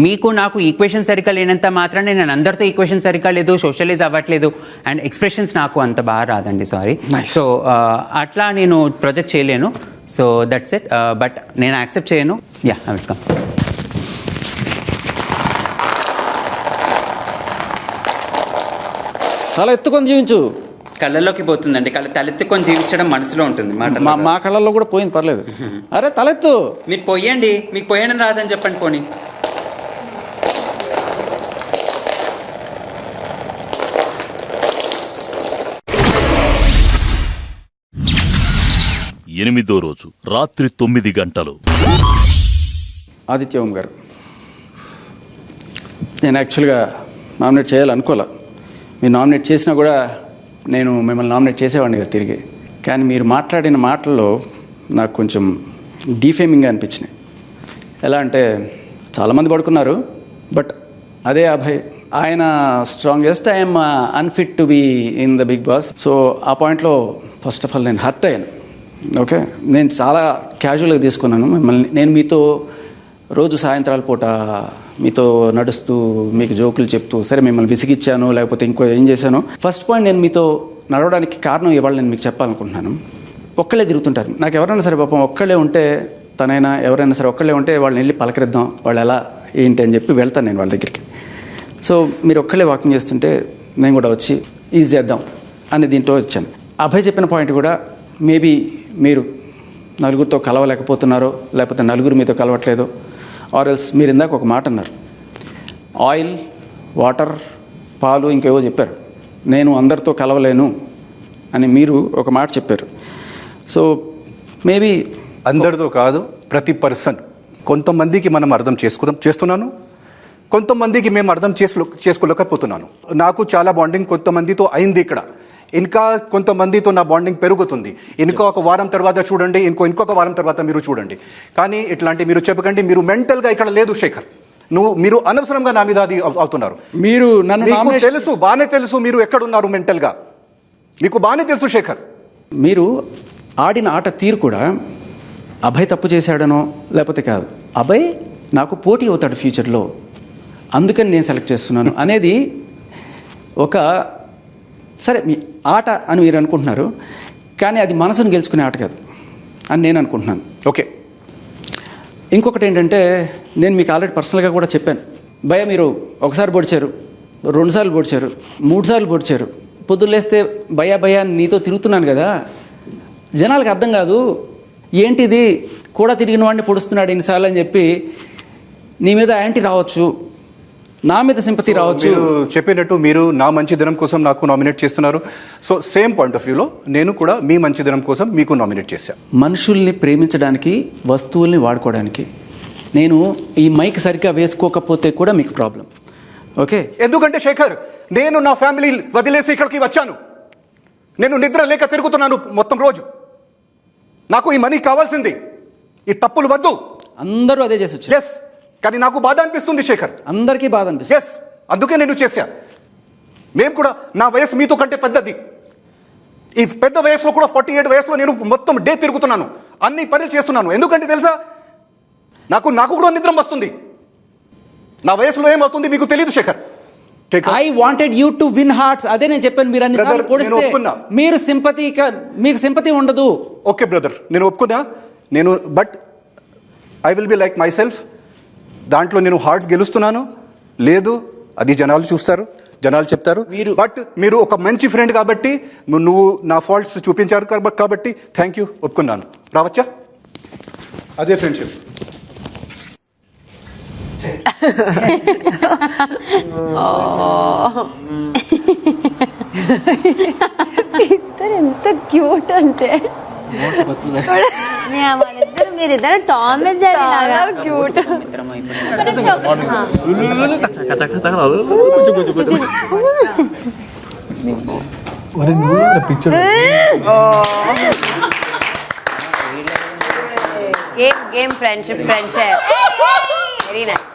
మీకు నాకు ఈక్వేషన్ సరిగ్గా లేనంత మాత్రాన్ని నేను అందరితో ఈక్వేషన్ సరిగ్గా లేదు, సోషలైజ్ అవ్వట్లేదు అండ్ ఎక్స్ప్రెషన్స్ నాకు అంత బాగా రాదండి, సారీ. సో అట్లా నేను ప్రొజెక్ట్ చేయలేను. So that's it. బట్ నేను యాక్సెప్ట్ చేయను. Yeah, welcome. చాలా ఎత్తుకొని జీవించు. కళ్ళల్లోకి పోతుందండి, తలెత్తుకొని జీవించడం మనసులో ఉంటుంది. మా కళ్ళల్లో కూడా పోయింది, పర్లేదు. అరే తలెత్తు. మీరు పోయండి, మీకు పోయడం రాదని చెప్పండి. పోనీ 8వ రోజు రాత్రి 9 గంటలు. ఆదిత్య ఓం గారు, నేను యాక్చువల్గా నామినేట్ చేయాలనుకోలే. మీరు నామినేట్ చేసినా కూడా నేను మిమ్మల్ని నామినేట్ చేసేవాడిని కదా తిరిగి. కానీ మీరు మాట్లాడిన మాటల్లో నాకు కొంచెం డీఫేమింగ్గా అనిపించినాయి. ఎలా అంటే చాలామంది పడుకున్నారు, బట్ అదే అభయ్ ఆయన strongest, I'm unfit to be in the Bigg Boss. So ఆ పాయింట్లో ఫస్ట్ ఆఫ్ ఆల్ నేను హర్ట్ అయ్యాను. ఓకే, నేను చాలా క్యాజువల్గా తీసుకున్నాను మిమ్మల్ని. నేను మీతో రోజు సాయంత్రాల పూట మీతో నడుస్తూ మీకు జోకులు చెప్తూ సరే మిమ్మల్ని విసిగిచ్చాను లేకపోతే ఇంకో ఏం చేశాను. ఫస్ట్ పాయింట్, నేను మీతో నడవడానికి కారణం ఇవాళ నేను మీకు చెప్పాలనుకుంటున్నాను. ఒక్కళ్ళే తిరుగుతుంటారు. నాకు ఎవరైనా సరే పాపం ఒక్కళ్ళే ఉంటే, తనైనా ఎవరైనా సరే ఒక్కళ్ళే ఉంటే వాళ్ళని వెళ్ళి పలకరిద్దాం, వాళ్ళు ఎలా ఏంటి అని చెప్పి వెళ్తాను నేను వాళ్ళ దగ్గరికి. సో మీరు ఒక్కళ్ళే వాకింగ్ చేస్తుంటే నేను కూడా వచ్చి ఈజీ చేద్దాం అని దీంట్లో వచ్చాను. అభయ్ చెప్పిన పాయింట్ కూడా మేబీ మీరు నలుగురితో కలవలేకపోతున్నారో లేకపోతే నలుగురు మీతో కలవట్లేదో, ఆర్ ఎల్స్ మీరు ఇందాక ఒక మాట అన్నారు, ఆయిల్, వాటర్, పాలు ఇంకేవో చెప్పారు. నేను అందరితో కలవలేను అని మీరు ఒక మాట చెప్పారు. సో మేబీ అందరితో కాదు, ప్రతి పర్సన్. కొంతమందికి మనం అర్థం చేస్తున్నాను, కొంతమందికి మేము అర్థం చేసుకోలేకపోతున్నాను. నాకు చాలా బాండింగ్ కొంతమందితో అయింది ఇక్కడ, ఇంకా కొంతమందితో నా బాండింగ్ పెరుగుతుంది. ఇంకొక వారం తర్వాత చూడండి, ఇంకొక వారం తర్వాత మీరు చూడండి. కానీ ఇట్లాంటి మీరు చెప్పకండి, మీరు మెంటల్గా ఇక్కడ లేదు శేఖర్. మీరు అనవసరంగా నా మీద అది అవుతున్నారు. మీరు నన్ను తెలుసు, బాగానే తెలుసు మీరు ఎక్కడున్నారు మెంటల్గా, మీకు బాగానే తెలుసు శేఖర్. మీరు ఆడిన ఆట తీరు కూడా అభయ్ తప్పు చేశాడనో లేకపోతే కాదు, అభయ్ నాకు పోటీ అవుతాడు ఫ్యూచర్లో, అందుకని నేను సెలెక్ట్ చేస్తున్నాను అనేది ఒక సరే మీ ఆట అని మీరు అనుకుంటున్నారు, కానీ అది మనసును గెలుచుకునే ఆట కాదు అని నేను అనుకుంటున్నాను. ఓకే, ఇంకొకటి ఏంటంటే నేను మీకు ఆల్రెడీ పర్సనల్గా కూడా చెప్పాను, భయ మీరు ఒకసారి పొడిచారు, 2 సార్లు పొడిచారు, 3 సార్లు పొడిచారు, పొద్దులేస్తే భయ నీతో తిరుగుతున్నాను కదా, జనాలకు అర్థం కాదు ఏంటిది, కూడా తిరిగిన వాడిని పొడుస్తున్నాడు ఇన్నిసార్లు అని చెప్పి నీ మీద యాంటీ రావచ్చు, నా మీద సింపతి రావచ్చు. చెప్పినట్టు మీరు నా మంచిదనం కోసం నాకు నామినేట్ చేస్తున్నారు. సో సేమ్ పాయింట్ ఆఫ్ వ్యూలో నేను కూడా మీ మంచిదనం కోసం మీకు నామినేట్ చేశాను. మనుషుల్ని ప్రేమించడానికి, వస్తువుల్ని వాడుకోవడానికి. నేను ఈ మైక్ సరిగ్గా వేసుకోకపోతే కూడా మీకు ప్రాబ్లం. ఓకే, ఎందుకంటే శేఖర్ నేను నా ఫ్యామిలీ వదిలేసి ఇక్కడికి వచ్చాను. నేను నిద్ర లేక తిరుగుతున్నాను మొత్తం రోజు. నాకు ఈ మనీ కావాల్సింది, ఈ తప్పులు వద్దు. అందరూ అదే చేసి వచ్చారు. ఎస్, కానీ నాకు బాధ అనిపిస్తుంది శేఖర్, అందరికీ బాధ అనిపిస్తుంది. ఎస్, అందుకే నేను చేశా. మేము కూడా నా వయసు మీతో కంటే పెద్దది. ఈ పెద్ద వయసులో కూడా 48 వయసులో నేను మొత్తం డే తిరుగుతున్నాను, అన్ని పనులు చేస్తున్నాను. ఎందుకంటే తెలుసా, నాకు కూడా నిద్ర వస్తుంది. నా వయసులో ఏమవుతుంది మీకు తెలియదు Shekhar. I wanted you to win hearts, అదే నేను చెప్పాను. మీరు అన్ని సార్లు పొడిస్తే మీరు సింపతి, మీకు సింపతి ఉండదు. ఓకే బ్రదర్, నేను ఒప్పుకున్నా. But I will be like my self. దాంట్లో నేను హార్ట్స్ గెలుస్తున్నాను లేదు అది జనాలు చూస్తారు, జనాలు చెప్తారు. బట్ మీరు ఒక మంచి ఫ్రెండ్ కాబట్టి నువ్వు నా ఫాల్ట్స్ చూపించారు కాబట్టి థ్యాంక్ యూ, ఒప్పుకున్నాను. రావచ్చా? అదే ఫ్రెండ్షిప్. ఇద్దరు ఎంత క్యూట్ అంటే మీరిద్దరు టామ్ అండ్ జెర్రీ లాగా cute. Game friendship. Very nice.